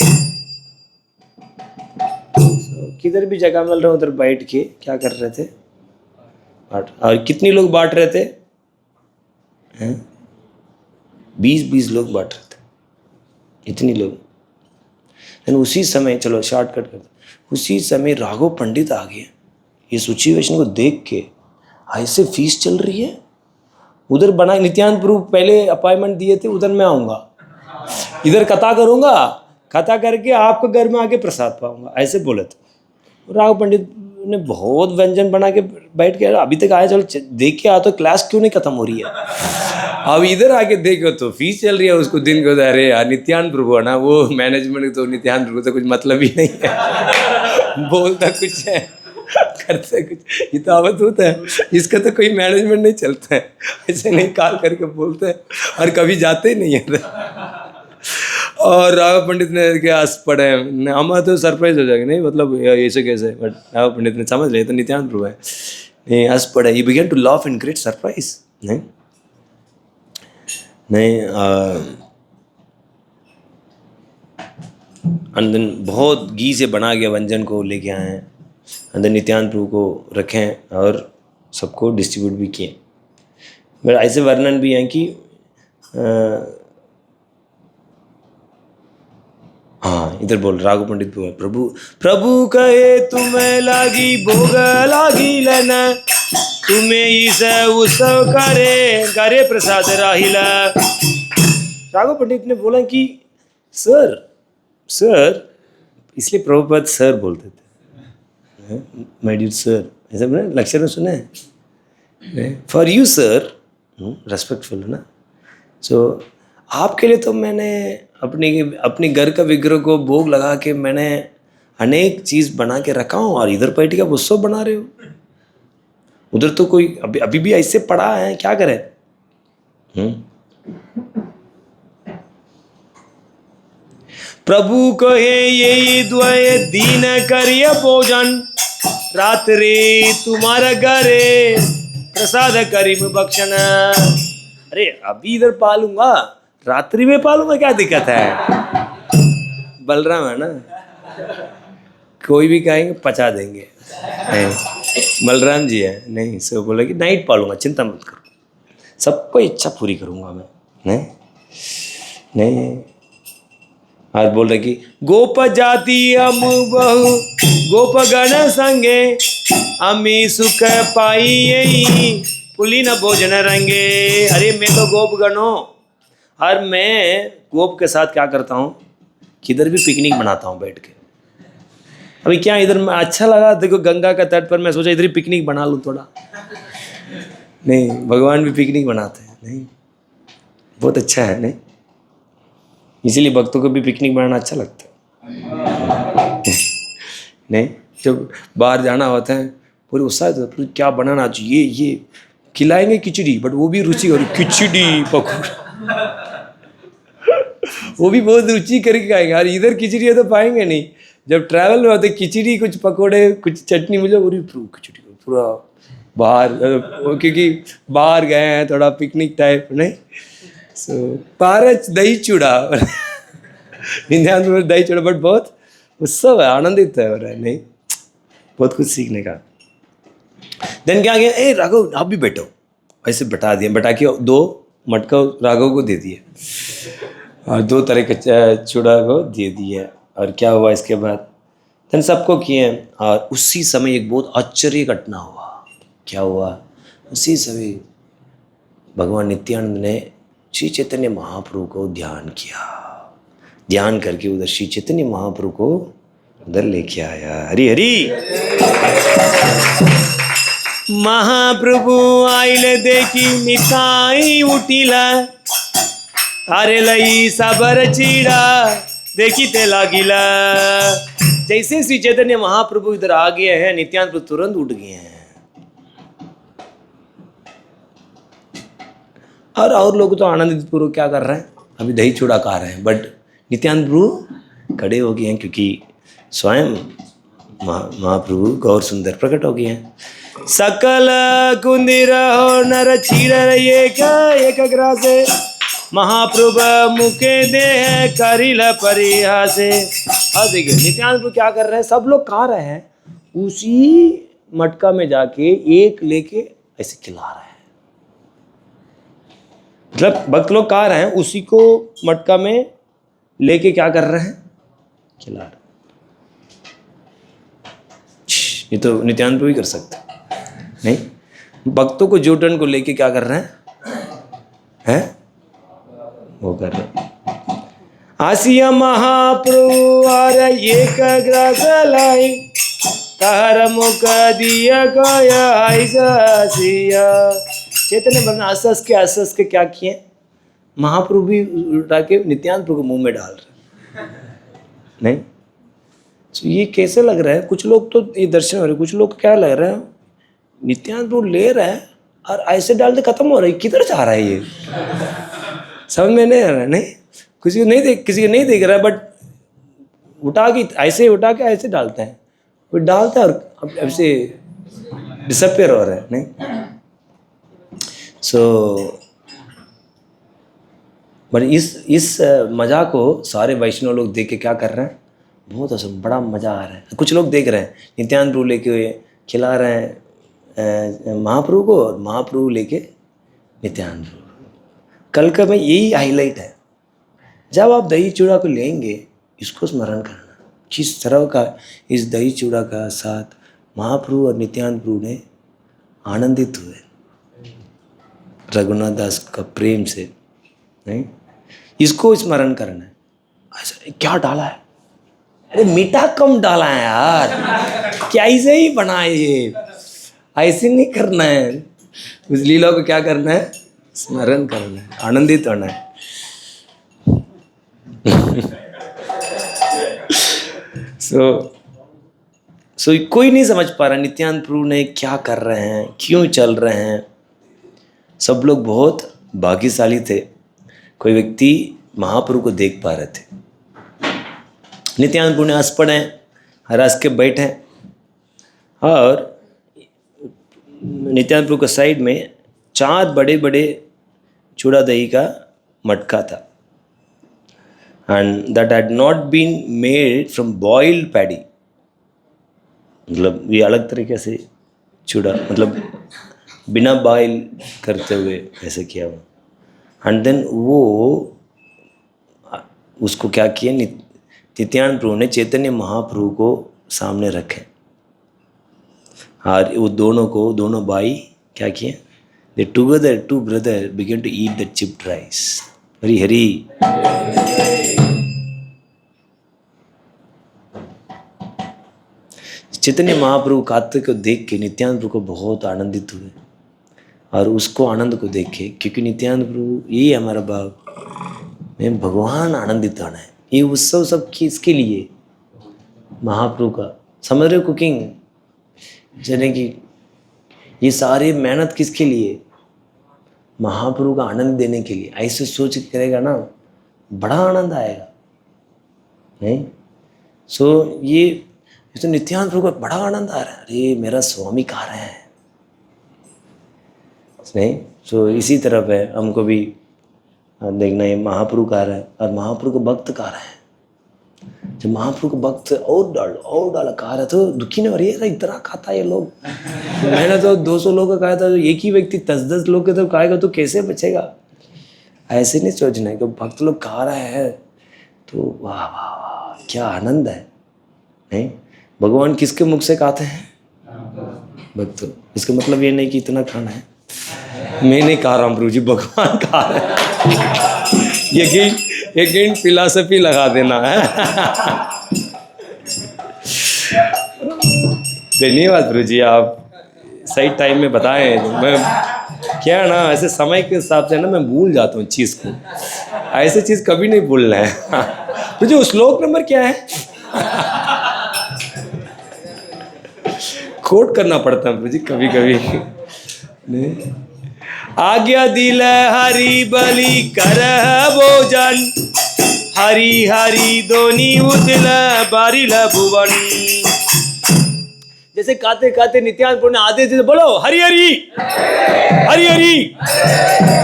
किधर भी जगह मिल रहा उधर बैठ के क्या कर रहे थे, बांट। और कितनी लोग बांट रहे थे हैं? 20 लोग बांट रहे थे, इतनी लोग। लेकिन उसी समय, चलो शॉर्टकट करते, उसी समय राघव पंडित आ गए। ये सिचुएशन को देख के ऐसे फीस चल रही है, उधर बना नित्यानंद प्रभु पहले अपॉइंटमेंट दिए थे, उधर मैं आऊँगा, इधर कथा करूँगा, कथा करके आपको घर में आके प्रसाद पाऊंगा, ऐसे बोले थे। राघव पंडित ने बहुत व्यंजन बना के बैठ के, अभी तक आया, चलो देख के आ, तो क्लास क्यों नहीं खत्म हो रही है। अब इधर आके देखो तो फीस चल रही है उसको दिन को। अरे यार नित्यानंद प्रभु है ना, वो मैनेजमेंट, तो नित्यानंद प्रभु तो कुछ मतलब ही नहीं है। बोलता कुछ है, करते कुछ, ये तो अवधूत है, इसका तो कोई मैनेजमेंट नहीं चलता है। ऐसे नहीं काल करके बोलते हैं और कभी जाते ही नहीं है। और राघव पंडित ने क्या हंस पड़े, हम तो सरप्राइज हो जाएंगे, नहीं मतलब ऐसे कैसे, बट राघव पंडित ने समझ लिया तो नित्यानंद प्रभु है, नहीं हंस पड़े। He began to laugh in great surprise. नहीं अंदर बहुत घी से बना गया व्यंजन को लेके आए हैं, अंदर नित्यानंद प्रभु को रखें और सबको डिस्ट्रीब्यूट भी किए। मेरा ऐसे वर्णन भी है कि हाँ इधर बोल, राघव पंडित बोल, प्रभु प्रभु कहे तुम्हें लागी भोग लागी लेना, तुम्हें इस उत्सव करे प्रसाद राहिला। राघव पंडित ने बोला कि सर इसलिए प्रभुपाद सर बोलते थे, माय डियर सर, ऐसा बोला लेक्चर में सुना है, फॉर यू सर, रेस्पेक्टफुल है ना। सो आपके लिए तो मैंने अपनी घर का विग्रह को भोग लगा के मैंने अनेक चीज़ बना के रखा हूँ, और इधर बैठ के आप उत्सव बना रहे हो। उधर तो कोई अभी भी ऐसे पड़ा है, क्या करें। प्रभु कहे यही द्वय दीन करिए भोजन, रात्रि तुम्हारा घरे प्रसाद करीम बख्शन। अरे अभी इधर पालूंगा, रात्रि में पालूंगा, क्या दिक्कत है। बलराम है ना, कोई भी कहेंगे पचा देंगे, बलराम जी है। नहीं सो बोले कि नाइट पालूंगा, चिंता मत करो, सबको इच्छा पूरी करूंगा मैं। नहीं आज बोल रहे कि गोप जाति अम बहु गोप गण संगे, अमी सुख पाई यही पुलिन भोजन रंगे। अरे मैं तो गोप गणों, और मैं गोप के साथ क्या करता हूँ, किधर भी पिकनिक बनाता हूँ बैठ के। अभी क्या इधर में अच्छा लगा, देखो गंगा का तट पर, मैं सोचा इधर ही पिकनिक बना लूँ थोड़ा। नहीं भगवान भी पिकनिक बनाते हैं, नहीं बहुत अच्छा है, नहीं इसीलिए भक्तों को भी पिकनिक बनाना अच्छा लगता है। नहीं जब बाहर जाना होता है पूरे उत्साह होता है, क्या बनाना चाहिए, ये खिलाएंगे खिचड़ी, बट वो भी रुचि और खिचड़ी पकौड़ा, वो भी बहुत रुचि करके खाएंगे। और इधर खिचड़ी है तो पाएंगे नहीं, जब ट्रैवल में होते खिचड़ी, कुछ पकोड़े, कुछ चटनी मिले, पूरी खिचड़ी पूरा बाहर, क्योंकि बाहर गए हैं थोड़ा पिकनिक टाइप, नहीं सो पारच दही चूड़ा। नित्यानंद दही चूड़ा, बट बहुत उत्सव है, आनंदित है, नहीं बहुत कुछ सीखने का। देन क्या गया, ए राघव आप भी बैठो, ऐसे बैठा दिया, बैठा के 2 मटका राघव को दे दिए और 2 तरह के चूड़ा को दे दिए। और क्या हुआ इसके बाद, देन सबको किए। और उसी समय एक बहुत आश्चर्य घटना हुआ। क्या हुआ, उसी समय भगवान नित्यानंद ने श्री चैतन्य महाप्रभु को ध्यान किया, ध्यान करके उधर श्री चैतन्य महाप्रभु को उधर लेके आया। हरि हरि। महाप्रभु आइले देखी मिठाई उठिला, अरे लई सबर चीड़ा देखी ते लागिला। जैसे श्री चैतन्य महाप्रभु इधर आ गए हैं, नित्यानंद प्रभु तुरंत उठ गए हैं। और लोग तो आनंदित पूर्वक क्या कर रहे हैं, अभी दही चूड़ा खा रहे हैं, बट नित्यानंद प्रभु खड़े हो गए हैं क्योंकि स्वयं महाप्रभु गौर सुंदर प्रकट हो गए हैं। सकल कुंदिर हो नर चीर एक ग्रासे, महाप्रभु मुखे देह करिल परिहासे। और देखिए नित्यानंद प्रभु क्या कर रहे हैं, सब लोग खा रहे हैं, उसी मटका में जाके एक लेके ऐसे खिला रहे हैं। मतलब भक्त लोग खा रहे हैं, उसी को मटका में लेके क्या कर रहे हैं, खिला रहे हैं। ये तो नित्यानंद प्रभु ही कर सकते नहीं, भक्तों को जूटन को लेके क्या कर रहे हैं, वो कर रहे हैं। आसिया महाप्रभु आर एक ग्रास लाई, तार मुख दिया गया ऐसा। चैतन्य बना आसस के क्या किए, महाप्रभु भी उठा के नित्यानंद प्रभु को मुंह में डाल रहे नहीं। तो ये कैसे लग रहा है, कुछ लोग तो ये दर्शन हो रहे, कुछ लोग क्या लग रहा है, नित्यानंद प्रभु ले रहा है और ऐसे डाल दे खत्म हो रहा है, किधर जा रहा है ये, समझ में नहीं आ रहा है। नहीं, किसी को नहीं देख रहा है, बट उठा के ऐसे डालते हैं, वो डालता है और ऐसे डिसअपियर हो रहा है नहीं। सो बट इस मजा को सारे वैष्णव लोग देख के क्या कर रहे हैं, बहुत असम बड़ा मजा आ रहा है। कुछ लोग देख रहे हैं नित्यानंद प्रभु लेके खिला रहे हैं महाप्रभु को, और महाप्रभु लेके नित्यानंद प्रभु। कल का में यही हाईलाइट है, जब आप दही चूड़ा को लेंगे इसको स्मरण करना, किस तरह का इस दही चूड़ा का साथ महाप्रभु और नित्यानंद प्रभु ने आनंदित हुए रघुनाथ दास का प्रेम से नहीं, इसको स्मरण करना है। ऐसा क्या डाला है, अरे मीठा कम डाला है यार, क्या ऐसे ही बना है ये, ऐसे नहीं करना है। उस लीला को क्या करना है, स्मरण करना है, आनंदित होना है। सो कोई नहीं समझ पा रहा नित्यानंद प्रभु ने क्या कर रहे हैं, क्यों चल रहे हैं। सब लोग बहुत भाग्यशाली थे, कोई व्यक्ति महाप्रभु को देख पा रहे थे। नित्यानंद प्रभु ने हंस पड़े, हंस के बैठे, और नित्यानंद प्रभु के साइड में 4 बड़े बड़े चूड़ा दही का मटका था, and that had not been made from boiled paddy. मतलब ये अलग तरीके से चूड़ा, मतलब बिना बॉइल करते हुए ऐसे किया हुआ। एंड देन वो उसको क्या किए, नित्यानंद प्रभु ने चैतन्य महाप्रभु को सामने रखे, और वो दोनों भाई क्या किए, they together 2 brother began to eat the chipped rice. Hari Hari. Chaitanya Mahaprabhu खाते को देख के नित्यानंद प्रभु को बहुत आनंदित हुए, और उसको आनंद को देखे, क्योंकि नित्यानंद प्रभु यही हमारा भाव में भगवान आनंदित होना है। ये उत्सव सब किसके लिए, महाप्रभु का। समझ रहे हो कुकिंग, जने कि ये सारी मेहनत किसके लिए, महाप्रभु का आनंद देने के लिए। ऐसे सोच के करेगा ना, बड़ा आनंद आएगा नहीं। सो ये तो नित्यानंद प्रभु को बड़ा आनंद आ रहा है, अरे मेरा स्वामी खा रहे हैं नहीं। सो इसी तरफ है, हमको भी देखना है, महाप्रभु खा रहा है और महाप्रभु को भक्त खा रहे हैं। जब महाप्रभु को भक्त और डाल खा रहा तो दुखी नहीं हो रही है, इतना खाता है ये लोग। मैंने तो 200 लोग का खाया था, तो एक ही व्यक्ति 10-10 लोग के तो खाएगा तो कैसे बचेगा। ऐसे नहीं सोचना है कि भक्त लोग खा रहे हैं तो वाह वाह वाह क्या आनंद है नहीं। भगवान किसके मुख से खाते हैं, भक्त। इसका मतलब ये नहीं कि इतना खाना है, मैं नहीं खा रहा हूँ प्रभु जी, भगवान खा रहे हैं। ये फिलॉसफी लगा देना है। धन्यवाद प्रभु जी, आप सही टाइम में बताएं। मैं क्या है ना, ऐसे समय के हिसाब से ना मैं भूल जाता हूँ चीज़ को, ऐसे चीज़ कभी नहीं भूलना है। प्रभु जी श्लोक नंबर क्या है, कोट करना पड़ता है प्रभु जी कभी कभी नहीं। आज्ञा दिल हरि बलि करह भोजन, हरि हरि दोनी उदिल बारिल भुवन। जैसे खाते खाते नित्यानंद प्रभु ने आदेश दिए, बोलो हरि हरि हरि हरि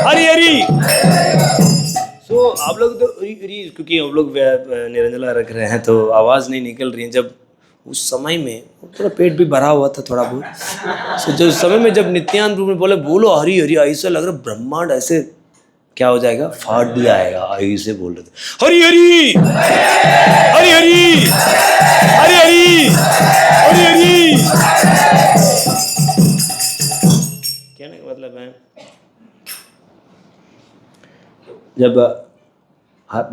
हरि हरि। सो आप लोग तो क्योंकि हम लोग निरंजला रख रहे हैं तो आवाज नहीं निकल रही है। जब उस समय में थोड़ा पेट भी भरा हुआ था थोड़ा बहुत। सो जो समय में जब नित्यानंद प्रभु ने बोले बोलो हरि हरि, ऐसा लग रहा ब्रह्मांड ऐसे क्या हो जाएगा, फाड़ दिया आएगा, ऐसे बोल रहे थे हरि हरि हरि हरि हरि हरि हरि हरि। कहने का मतलब है जब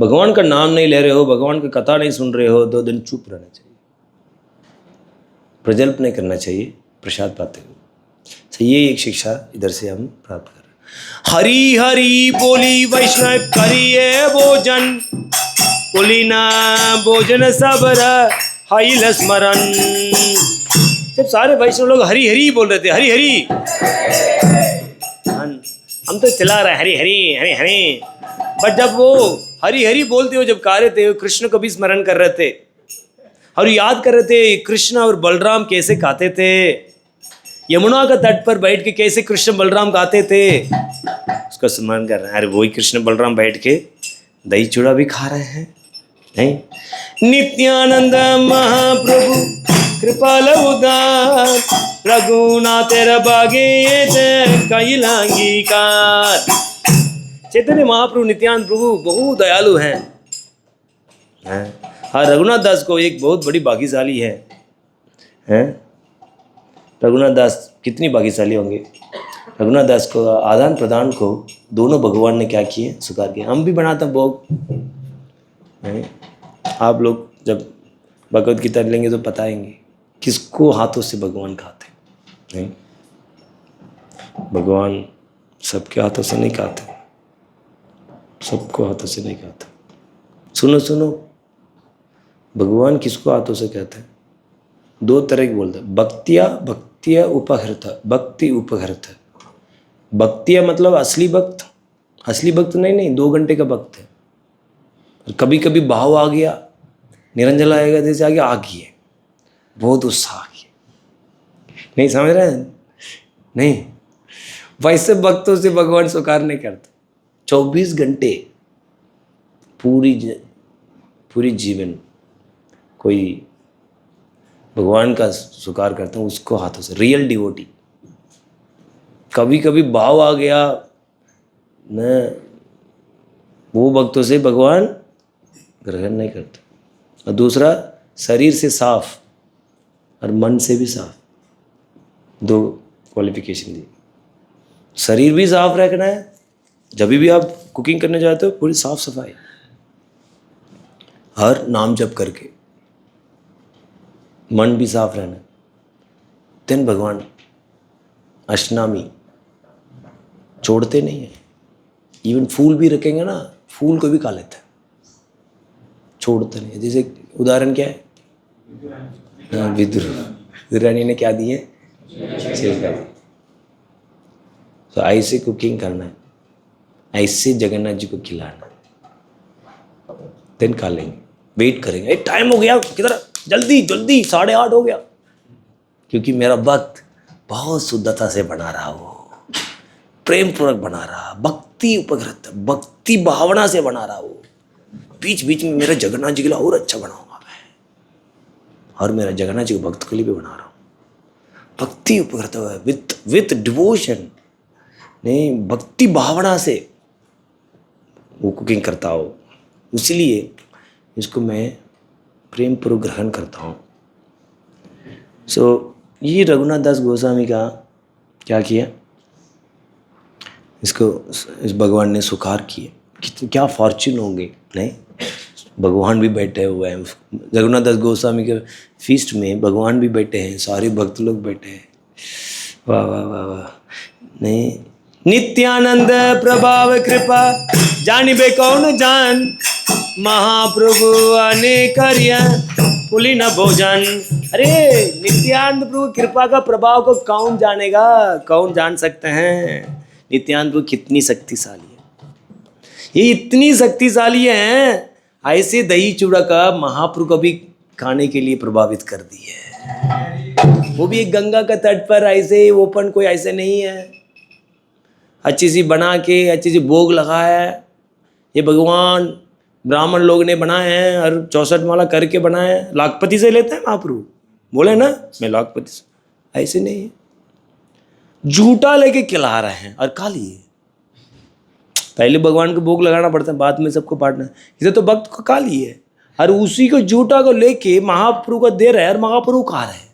भगवान का नाम नहीं ले रहे हो, भगवान की कथा नहीं सुन रहे हो, 2 दिन चुप रहना चाहिए, प्रजल्प नहीं करना चाहिए प्रसाद पाते हुए। तो ये एक शिक्षा इधर से हम प्राप्त कर रहे हैं। हरि हरि बोली वैष्णव करिए भोजन, बोली ना भोजन सबर हाइल स्मरण। जब सारे वैष्णव लोग हरि हरि बोल रहे थे, हरि हरि, हम तो चला रहे हरि हरि हरि हरि, बट जब वो हरि हरि बोलते हो जब गा रहे थे, कृष्ण को भी स्मरण कर रहे थे और याद कर रहे थे कृष्ण और बलराम कैसे गाते थे, यमुना का तट पर बैठ के कैसे कृष्ण बलराम गाते थे, उसको स्मरण कर रहे हैं। अरे वही कृष्ण बलराम बैठ के दही चूड़ा भी खा रहे हैं, नहीं। नित्यानंद महाप्रभु कृपाल उदार, रघुनाथ बागे कैलांगीकार। चैतन्य महाप्रभु नित्यानंद प्रभु बहुत दयालु हैं। हाँ, रघुनाथ दास को एक बहुत बड़ी भाग्यशाली है। रघुनाथ दास कितनी भाग्यशाली होंगे। रघुनाथ दास को आदान प्रदान को दोनों भगवान ने क्या किए, स्वीकार किए। हम भी बनाते हैं भोग। आप लोग जब भगवद गीता लेंगे तो बताएंगे किसको हाथों से भगवान खाते हैं। भगवान सबके हाथों से नहीं खाते, सबको हाथों से नहीं खाते। सुनो सुनो, भगवान किसको हाथों से कहते हैं? 2 तरह की बोलते हैं, भक्तिया उपहृत, भक्ति उपहृत। भक्तिया मतलब असली भक्त, असली भक्त नहीं 2 घंटे का भक्त है। कभी कभी भाव आ गया, निरंजला आएगा जैसे आगे आ गई है, बहुत उत्साह आ गया, नहीं समझ रहे हैं? नहीं, वैसे भक्तों से भगवान स्वीकार नहीं करते। 24 घंटे पूरी जीवन कोई भगवान का स्वीकार करते हैं, उसको हाथों से, रियल डिवोटी। कभी कभी भाव आ गया न, वो भक्तों से भगवान ग्रहण नहीं करते। और दूसरा, शरीर से साफ और मन से भी साफ, 2 क्वालिफिकेशन दी। शरीर भी साफ रखना है, जब भी आप कुकिंग करने जाते हो पूरी साफ सफाई, हर नाम जप करके, मन भी साफ रहना। दिन भगवान अष्टनामी छोड़ते नहीं है। इवन फूल भी रखेंगे ना, फूल को भी खा लेते हैं, छोड़ते नहीं। जैसे उदाहरण क्या है, विदुर रानी ने क्या दिए, तो ऐसे कुकिंग करना है, ऐसे जगन्नाथ जी को खिलाना, दिन खा लेंगे। वेट करेंगे, टाइम हो गया, किधर, जल्दी जल्दी 8:30 हो गया, क्योंकि मेरा भक्त बहुत शुद्धता से बना रहा, वो प्रेम पूर्वक बना रहा, भक्ति उपकृत, भक्ति भावना से बना रहा। वो बीच बीच में मेरा जगन्नाथ जी के लिए और अच्छा बनाऊंगा मैं, और मेरा जगन्नाथ जी के भक्त के लिए भी बना रहा हूँ। भक्ति उपकृत विथ डिवोशन, नहीं, भक्ति भावना से वो कुकिंग करता हो, इसलिए इसको मैं प्रेम पूर्वक ग्रहण करता हूँ। ये रघुनाथ दास गोस्वामी का क्या किया, इसको इस भगवान ने स्वीकार किए। क्या फॉर्च्यून होंगे, नहीं, भगवान भी बैठे हुए हैं रघुनाथ दास गोस्वामी के फीस्ट में, भगवान भी बैठे हैं, सारे भक्त लोग बैठे हैं। वाह वाह वाह वाह। नहीं, नित्यानंद प्रभाव कृपा जानिबे कौन जान, महाप्रभु आने करिया पुली न भोजन। अरे नित्यानंद प्रभु कृपा का प्रभाव को कौन जानेगा, कौन जान सकते हैं? नित्यानंद प्रभु कितनी शक्तिशाली है, ये इतनी शक्तिशाली है, ऐसे दही चूड़ा का महाप्रभु को भी खाने के लिए प्रभावित कर दी है। वो भी एक गंगा का तट पर ऐसे ओपन, कोई ऐसे नहीं है, अच्छी सी बना के अच्छी सी भोग लगाया है। ये भगवान ब्राह्मण लोग ने बनाए हैं और 64 माला करके बनाए हैं। लाखपति से लेते हैं महाप्रभु, बोले ना मैं लाखपति से, ऐसे नहीं है, झूठा लेके खिला रहे हैं और खा लिए। पहले भगवान को भोग लगाना पड़ता है, बाद में सबको बांटना है। इसे तो भक्त को खा लिए और उसी को झूठा को लेके महाप्रभु को दे रहे हैं और महाप्रभु खा रहे हैं।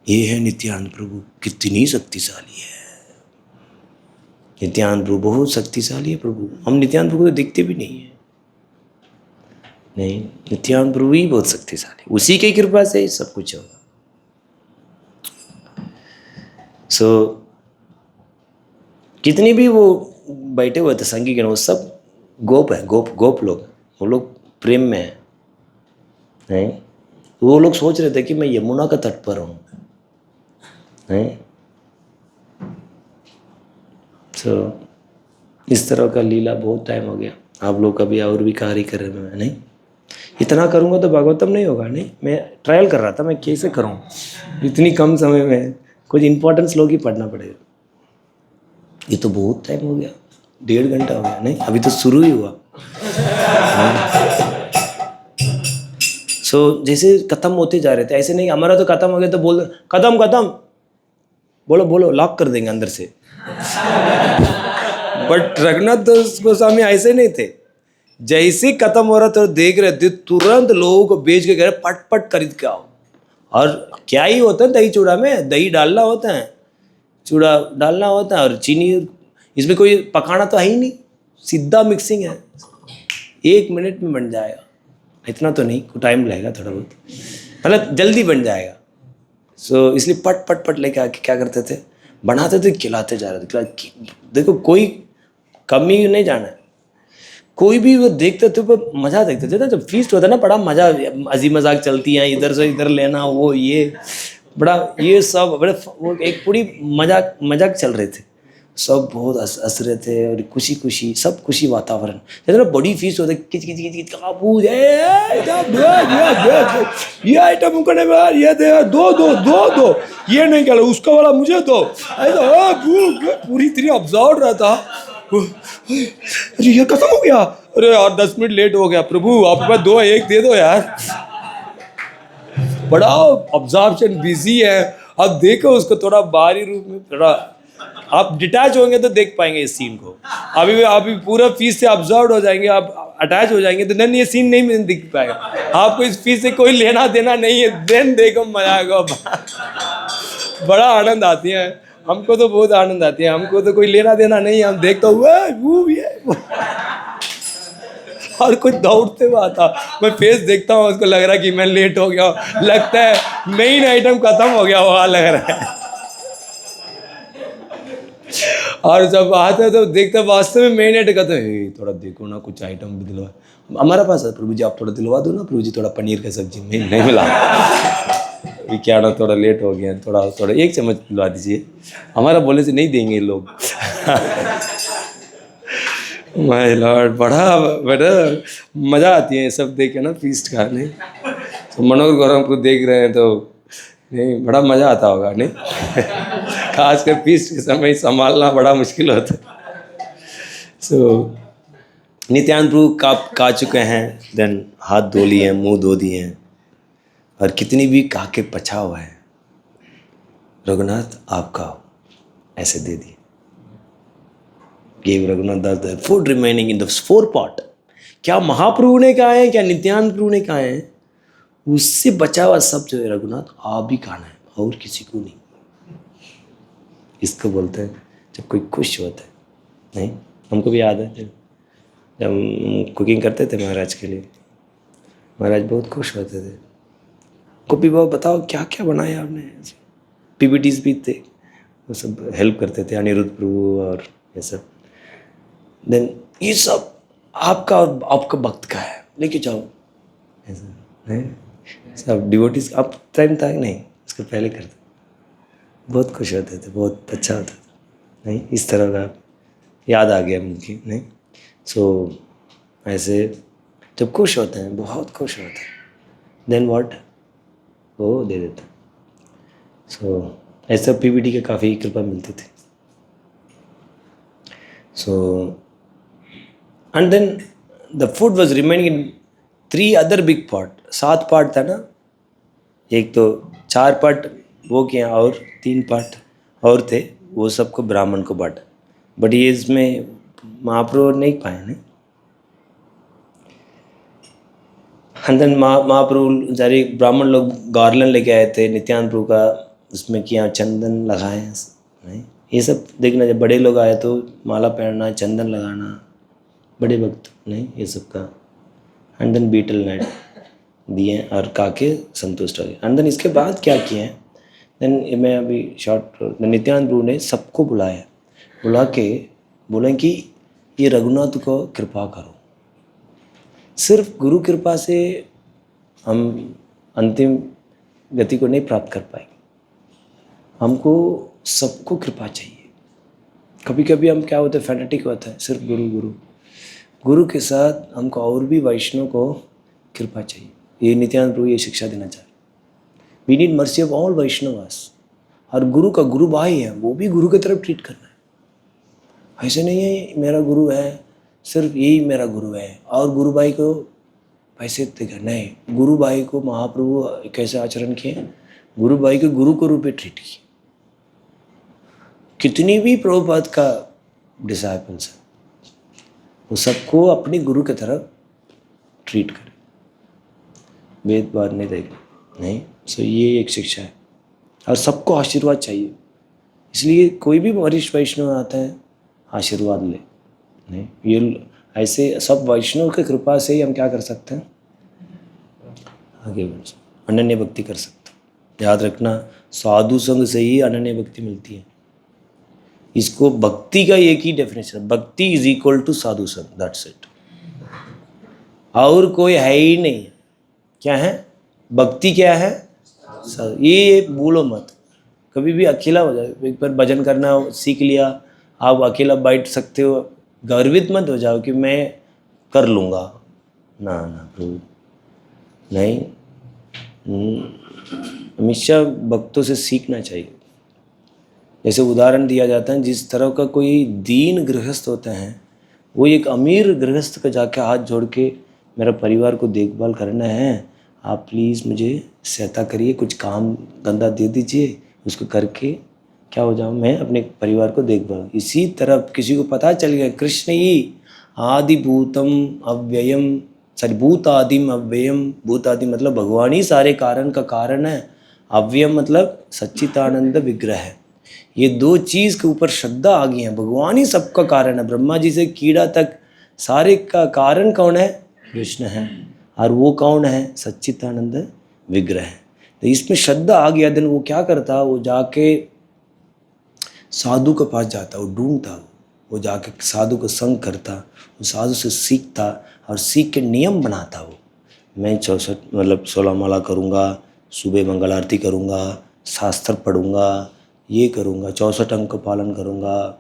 ये है नित्यानंद प्रभु, कितनी शक्तिशाली है। नित्यानंद प्रभु बहुत शक्तिशाली है प्रभु। हम नित्यानंद प्रभु को देखते भी नहीं है, नहीं, नित्यानंद प्रभु ही बहुत शक्तिशाली, उसी की कृपा से ही सब कुछ होगा। कितनी भी वो बैठे हुए थे संगी के, वो सब गोप है, गोप लोग, वो लोग प्रेम में है, नहीं, वो लोग सोच रहे थे कि मैं यमुना का तट पर हूँ, नहीं। इस तरह का लीला बहुत टाइम हो गया। आप लोग कभी और भी कार्य कर रहे हैं, नहीं, इतना करूँगा तो भागवतम नहीं होगा, नहीं। मैं ट्रायल कर रहा था, मैं कैसे करूँ इतनी कम समय में, कुछ इंपॉर्टेंस लोग ही पढ़ना पड़ेगा। ये तो बहुत टाइम हो गया, 1.5 घंटा हो गया, नहीं, अभी तो शुरू ही हुआ। जैसे खत्म होते जा रहे थे, ऐसे नहीं हमारा तो खत्म हो गया तो बोल खत्म, बोलो लॉक कर देंगे अंदर से। बट रघुनाथ दास गोस्वामी ऐसे नहीं थे, जैसे खत्म हो रहा था देख रहे थे, तुरंत लोगों को बेच के गए, पट खरीद के आओ। और क्या ही होता है दही चूड़ा में, दही डालना होता है, चूड़ा डालना होता है और चीनी, इसमें कोई पकाना तो है ही नहीं, सीधा मिक्सिंग है, 1 मिनट में बन जाएगा। इतना तो नहीं, टाइम लगेगा थोड़ा बहुत, मतलब जल्दी बन जाएगा। इसलिए पट लेके आके क्या करते थे, बनाते थे, खिलाते जा रहे थे। देखो कोई कमी नहीं जाना है, कोई भी वो देखते थे, वो मज़ा देखते थे ना, जब फीस्ट होता है ना, बड़ा मज़ा, हंसी मजाक चलती है, इधर से इधर लेना, वो ये बड़ा, ये सब बड़े, वो एक पूरी मजाक चल रहे थे, सब बहुत हंस रहे थे और खुशी सब खुशी वातावरण। जैसे ना बड़ी फीस होती है, किच काबू, ये आइटम उनका यार, ये दे, दो, ये नहीं क्या उसका वाला मुझे दो, ऐसा पूरी इतनी ऑब्जर्व रहा था। अरे ये खत्म हो गया, अरे यार 10 मिनट लेट हो गया, प्रभु आपके पास 2 एक दे दो यार। बड़ा ऑब्जर्वेशन बिजी है। अब देखो उसको थोड़ा बाहरी रूप में, थोड़ा आप डिटैच होंगे तो देख पाएंगे इस सीन को। अभी पूरा फीस से ऑब्जर्व हो जाएंगे, आप अटैच हो जाएंगे तो देन ये सीन नहीं दिख पाएगा। आपको इस फीस से कोई लेना देना नहीं है, देन देखो मजा आएगा। बड़ा आनंद आती है हमको, तो बहुत आनंद आती है हमको, तो कोई लेना देना नहीं है, हम देखते हुए और कुछ दौड़ते हुए आता, मैं फेस देखता हूँ, उसको लग रहा है कि मैं लेट हो गया, लगता है मेन आइटम खत्म हो गया हुआ लग रहा है। और जब आते तो देखते वास्तव में मेन आइटम कहते हैं, थोड़ा देखो ना कुछ आइटम भी दिलवा, हमारा पास है प्रभु जी, आप थोड़ा दिलवा दो ना प्रभु जी, थोड़ा पनीर का सब्जी नहीं मिला, अभी क्या ना थोड़ा लेट हो गया, थोड़ा 1 चम्मच दिलवा दीजिए, हमारा बोले से नहीं देंगे लोग। माय लॉर्ड, बड़ा मज़ा आती है सब देख के ना, फीस्ट का, नहीं तो मनोहर गौरव को देख रहे हैं तो नहीं, बड़ा मज़ा आता होगा, नहीं। खासकर फीस्ट के समय संभालना बड़ा मुश्किल होता है। नित्यानंद प्रभु खा चुके हैं, देन हाथ धो लिए हैं, मुंह धो दिए हैं, और कितनी भी खा के पछा हुआ है, रघुनाथ आप खाओ, ऐसे दे दिए। Gave Raghunath Das the food remaining in the 4 pot। क्या महाप्रभु ने कहा है, क्या नित्यानंद प्रभु ने कहा है, उससे बचा हुआ सब जो है रघुनाथ आप भी खाना है, और किसी को नहीं। इसको बोलते हैं जब कोई खुश होता है, नहीं, हमको भी याद है जब हम कुकिंग करते थे महाराज के लिए, महाराज बहुत खुश होते थे। गोपी बाबा बताओ क्या क्या बनाया आपने, पीपीटीज भी थे, वो सब हेल्प करते थे, अनिरुद्ध प्रभु और ये सब। देन ये सब आपका और आपका भक्त का है, लेके जाओ, ऐसा नहीं सब डिवोटीज। आप टाइम था नहीं, उसके पहले करते, बहुत खुश होते थे, बहुत अच्छा होता था, नहीं, इस तरह का याद आ गया मुझे, नहीं। सो ऐसे जब खुश होते हैं, बहुत खुश होते हैं, देन व्हाट, वो दे देता। सो ऐसा पीवीटी के काफ़ी कृपा मिलती थी। So and then the food was remaining in 3 other big pot. 7 part था ना, एक तो 4 पार्ट वो किया और 3 पार्ट और थे, वो सबको ब्राह्मण को बांटा। बट ये इसमें महाप्रभु नहीं पाए, नहीं। एंड देन महाप्रभु सारे ब्राह्मण लोग गार्लन लेके आए थे नित्यानंद प्रभु का, उसमें किया चंदन लगाए, नहीं। ये सब देखना, जब बड़े लोग आए तो माला पहनना, चंदन लगाना, बड़े भक्त, नहीं, ये सब का। एंड देन बीटल नाइट दिए और काके संतुष्ट हो गए। एंड देन इसके बाद क्या किए हैं, देन मैं अभी शॉर्ट, नित्यानंद प्रभु ने सबको बुलाया, बुला के बोले कि ये रघुनाथ को कृपा करो। सिर्फ गुरु कृपा से हम अंतिम गति को नहीं प्राप्त कर पाएंगे, हमको सबको कृपा चाहिए। कभी कभी हम क्या होते हैं, फैनेटिक होता है, सिर्फ गुरु गुरु गुरु के साथ हमको और भी वैष्णव को कृपा चाहिए। ये नित्यानंद प्रभु ये शिक्षा देना चाह रहे। We need mercy of all Vaishnavas. और गुरु का गुरु भाई है, वो भी गुरु की तरफ ट्रीट करना है। ऐसे नहीं है मेरा गुरु है, सिर्फ यही मेरा गुरु है और गुरु भाई को पैसे देगा, नहीं। गुरु भाई को महाप्रभु कैसे आचरण किए, गुरु भाई को गुरु के रूप में ट्रीट किए। कितनी भी प्रभुपाद का डिसाइपल्स है, वो सबको अपने गुरु की तरफ ट्रीट करे, भेदभाव नहीं देगा, नहीं। सो ये एक शिक्षा है और सबको आशीर्वाद चाहिए। इसलिए कोई भी वरिष्ठ वैष्णव आता है, आशीर्वाद ले, नहीं। ये ऐसे सब वैष्णव की कृपा से ही हम क्या कर सकते हैं, आगे बढ़ सकते, अनन्य भक्ति कर सकते हैं। याद रखना, साधु संग से ही अनन्य भक्ति मिलती है। इसको भक्ति का एक ही डेफिनेशन, भक्ति इज इक्वल टू साधु संग, दैट्स इट। और कोई है ही नहीं। क्या है भक्ति, क्या है, ये बोलो मत। कभी भी अकेला हो जाए, एक बार भजन करना सीख लिया, आप अकेला बैठ सकते हो, गर्वित मत हो जाओ कि मैं कर लूँगा, ना ना प्रभु, नहीं। हमेशा भक्तों से सीखना चाहिए। जैसे उदाहरण दिया जाता है, जिस तरह का कोई दीन गृहस्थ होता है, वो एक अमीर गृहस्थ का जाके हाथ जोड़ के, मेरा परिवार को देखभाल करना है, आप प्लीज़ मुझे सहायता करिए, कुछ काम धंधा दे दीजिए, उसको करके क्या हो जाऊँ, मैं अपने परिवार को देखभाल। इसी तरह किसी को पता चल गया कृष्ण ही आदिभूतम अव्ययम, सॉरी भूत आदिम अव्ययम, भूत आदि मतलब भगवान ही सारे कारण का कारण है, अव्ययम मतलब सच्चिदानंद विग्रह है। ये 2 चीज़ के ऊपर श्रद्धा आ गई है, भगवान ही सबका कारण है। ब्रह्मा जी से कीड़ा तक सारे का कारण कौन है, कृष्ण है। और वो कौन है, सच्चिदानंद विग्रह है। तो इसमें श्रद्धा आ गया, दिन वो क्या करता, वो जाके साधु के पास जाता, वो ढूंढता, वो जाके साधु को संग करता, वो साधु से सीखता और सीख के नियम बनाता। वो मैं 64 मतलब 16 माला करूँगा, सुबह मंगल आरती करूँगा, शास्त्र पढ़ूँगा, ये करूँगा, 64 अंक का पालन करूँगा।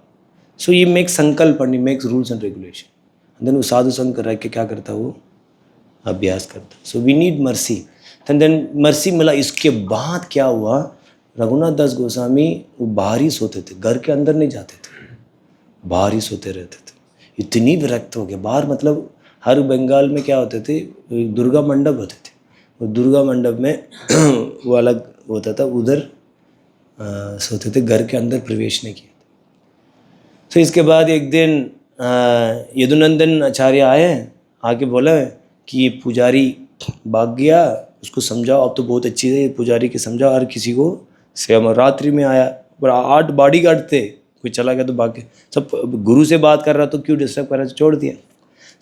सो ये मेक संकल्प and makes rules and regulation. Then वो साधु संग कर रह के क्या करता, वो अभ्यास करता। So we need mercy. And then mercy मिला। इसके बाद क्या हुआ, रघुनाथ दास गोस्वामी वो बाहर ही सोते थे, घर के अंदर नहीं जाते थे, बाहर ही सोते रहते थे। इतनी विरक्त हो गया। बाहर मतलब हर बंगाल में क्या होते थे, दुर्गा मंडप होते थे, वो दुर्गा मंडप में वो अलग होता था, उधर सोते थे, घर के अंदर प्रवेश नहीं किया था। तो इसके बाद एक दिन यदुनंदन आचार्य आए, आके बोला कि ये पुजारी भाग गया, उसको समझाओ, अब तो बहुत अच्छी है पुजारी के, समझाओ। और किसी को सेवा, रात्रि में आया, पर 8 बॉडीगार्ड थे, कोई चला गया तो भाग के, सब गुरु से बात कर रहा तो क्यों डिस्टर्ब कर रहा, छोड़ दिया।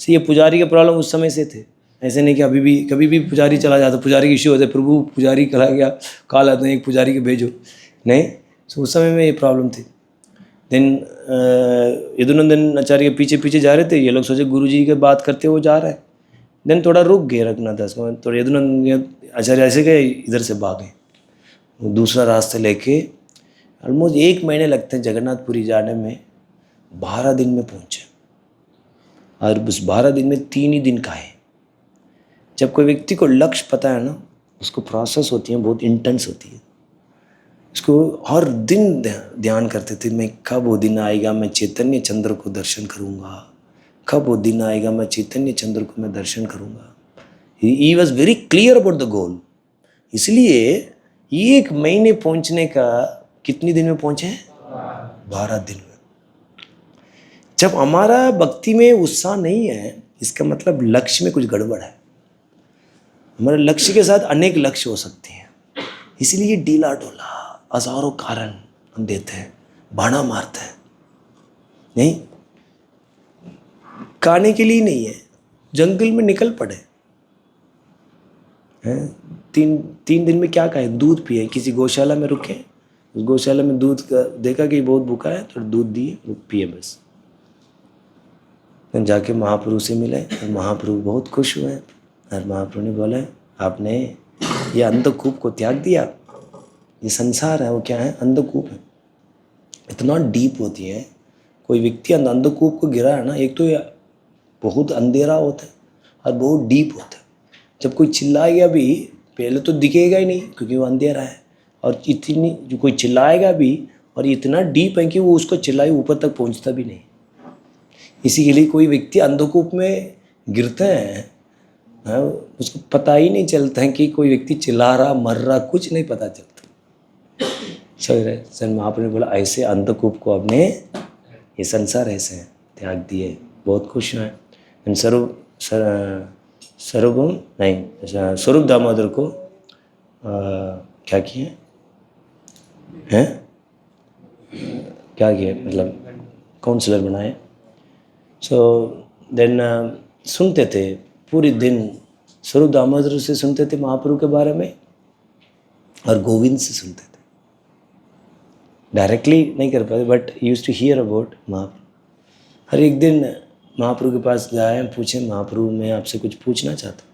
सो ये पुजारी के प्रॉब्लम उस समय से थे। ऐसे नहीं कि अभी भी कभी भी पुजारी चला जाता, पुजारी की इश्यू होता है, प्रभु पुजारी चला गया, कॉल आते हैं एक पुजारी के भेजो, नहीं। सो उस समय में ये प्रॉब्लम थी। देन यदुनंदन आचार्य के पीछे पीछे जा रहे थे, ये लोग सोचे गुरु जी के बात करते वो जा रहा है। देन थोड़ा रुक गए रघुनाथ दास को, थोड़ा यदुनंदन आचार्य ऐसे गए, इधर से भागे, वो दूसरा रास्ता लेके ऑलमोस्ट 1 महीने लगते हैं जगन्नाथपुरी जाने में, 12 दिन में पहुँचे। और उस 12 दिन में 3 ही दिन का है। जब कोई व्यक्ति को लक्ष्य पता है ना, उसको प्रोसेस होती है बहुत इंटेंस होती है। उसको हर दिन ध्यान करते थे, मैं कब वो दिन आएगा मैं चैतन्य चंद्र को दर्शन करूँगा, कब वो दिन आएगा मैं चैतन्य चंद्र को मैं दर्शन करूँगा। He was very clear about the goal. इसलिए 1 महीने पहुँचने का कितनी दिन में पहुँचे? 12 दिन में। जब हमारा भक्ति में उत्साह नहीं है, इसका मतलब लक्ष्य में कुछ गड़बड़ है। हमारे लक्ष्य के साथ अनेक लक्ष्य हो सकते हैं, इसलिए डीला डोला हजारों कारण हम देते हैं, बाणा मारते हैं। नहीं, खाने के लिए नहीं है, जंगल में निकल पड़े हैं। 3 दिन में क्या खाए? दूध पिए, किसी गौशाला में रुके, उस गौशाला में दूध का देखा कि बहुत भूखा है तो दूध दिए, वो पिए बस। जाके महाप्रभु से मिले और महाप्रभु बहुत खुश हुए और महाप्रभु ने बोला, आपने ये अंधकूप को त्याग दिया। ये संसार है वो क्या है? अंधकूप है। इतना डीप होती है। कोई व्यक्ति अंधकूप को गिरा है ना, एक तो बहुत अंधेरा होता है और बहुत डीप होता है। जब कोई चिल्लाएगा भी पहले तो दिखेगा ही नहीं क्योंकि वो अंधेरा है, और इतनी जो कोई चिल्लाएगा भी और इतना डीप है कि वो उसको चिल्लाए ऊपर तक पहुंचता भी नहीं। इसी के लिए कोई व्यक्ति अंधकूप में गिरते हैं, उसको पता ही नहीं चलता है कि कोई व्यक्ति चिल्ला रहा मर रहा, कुछ नहीं पता चलता। चल रहे सर महाप्रभु ने बोला ऐसे अंधकूप को आपने, ये संसार ऐसे त्याग दिए, बहुत खुश हैं। स्वरूप दामोदर को क्या किए हैं, क्या किए मतलब काउंसलर बनाए। सो देन सुनते थे पूरे दिन, स्वरूप दामोदर से सुनते थे महाप्रभु के बारे में और गोविंद से सुनते थे। डायरेक्टली नहीं कर पाते but use to hear about Mahaprabhu. हर एक दिन महाप्रभु के पास गए, पूछे महाप्रभु मैं आपसे कुछ पूछना चाहता हूँ।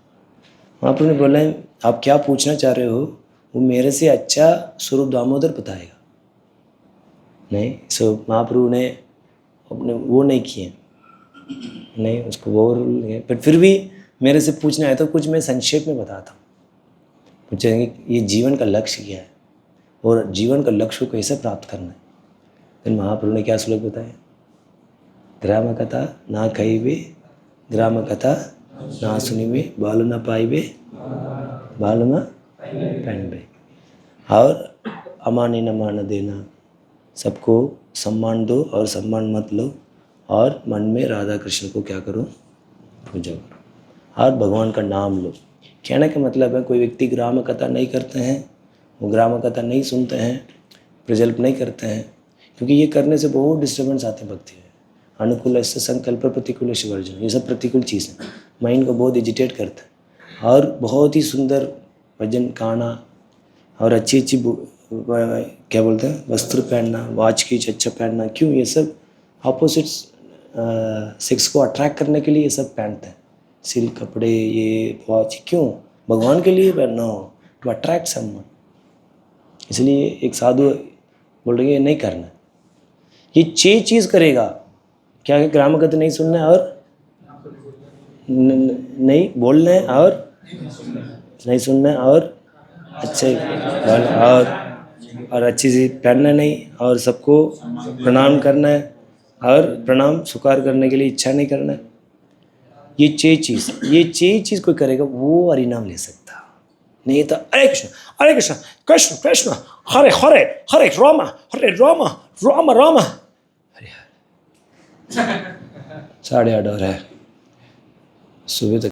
महाप्रभु ने बोला आप क्या पूछना चाह रहे हो वो मेरे से अच्छा स्वरूप दामोदर बताएगा। नहीं, सो महाप्रभु ने अपने वो नहीं किए, नहीं उसको वो रूल है, बट फिर भी मेरे से पूछना है तो कुछ मैं संक्षेप में बताता हूँ। पूछेंगे ये जीवन का लक्ष्य क्या है और जीवन का लक्ष्य को कैसे प्राप्त करना है। फिर महाप्रभु ने क्या श्लोक बताया? ग्राम कथा ना खाइबे, ग्राम कथा ना सुनिबे, बाल न पाइबे, बाल न पहनबे, और अमानी न मान देना, सबको सम्मान दो और सम्मान मत लो, और मन में राधा कृष्ण को क्या करो? पूजा करो, और भगवान का नाम लो। कहने का मतलब है कोई व्यक्ति ग्राम कथा नहीं करते हैं, वो ग्राम कथा नहीं सुनते हैं, प्रजल्प नहीं करते हैं, क्योंकि ये करने से बहुत डिस्टर्बेंस आते हैं भक्ति में। अनुकूल ऐसे संकल्प, प्रतिकूल ऐसे वर्जन, ये सब प्रतिकूल चीज़ है, माइंड को बहुत एजिटेट करता है। और बहुत ही सुंदर भजन गाना और अच्छी अच्छी क्या बोलते हैं वस्त्र पहनना, वॉच की अच्छा पहनना, क्यों? ये सब अपोजिट्स सेक्स को अट्रैक्ट करने के लिए ये सब पहनते हैं। सिल्क कपड़े, ये वॉच, क्यों? भगवान के लिए पहनना हो, टू अट्रैक्ट समवन। इसलिए एक साधु बोल रही है नहीं करना, ये 6 चीज़ करेगा। क्या है? ग्राम कथा नहीं सुनना है और नहीं बोलना है और नहीं सुनना है और अच्छे और अच्छी सी पहनना नहीं, और सबको प्रणाम करना है और प्रणाम स्वीकार करने के लिए इच्छा नहीं करना है। ये 6 चीज़ कोई करेगा वो हरिनाम ले सकता। नहीं तो हरे कृष्ण कृष्ण कृष्ण हरे हरे हरे राम राम राम हरे हरे। 8:30 हो रहा है, सुबह तक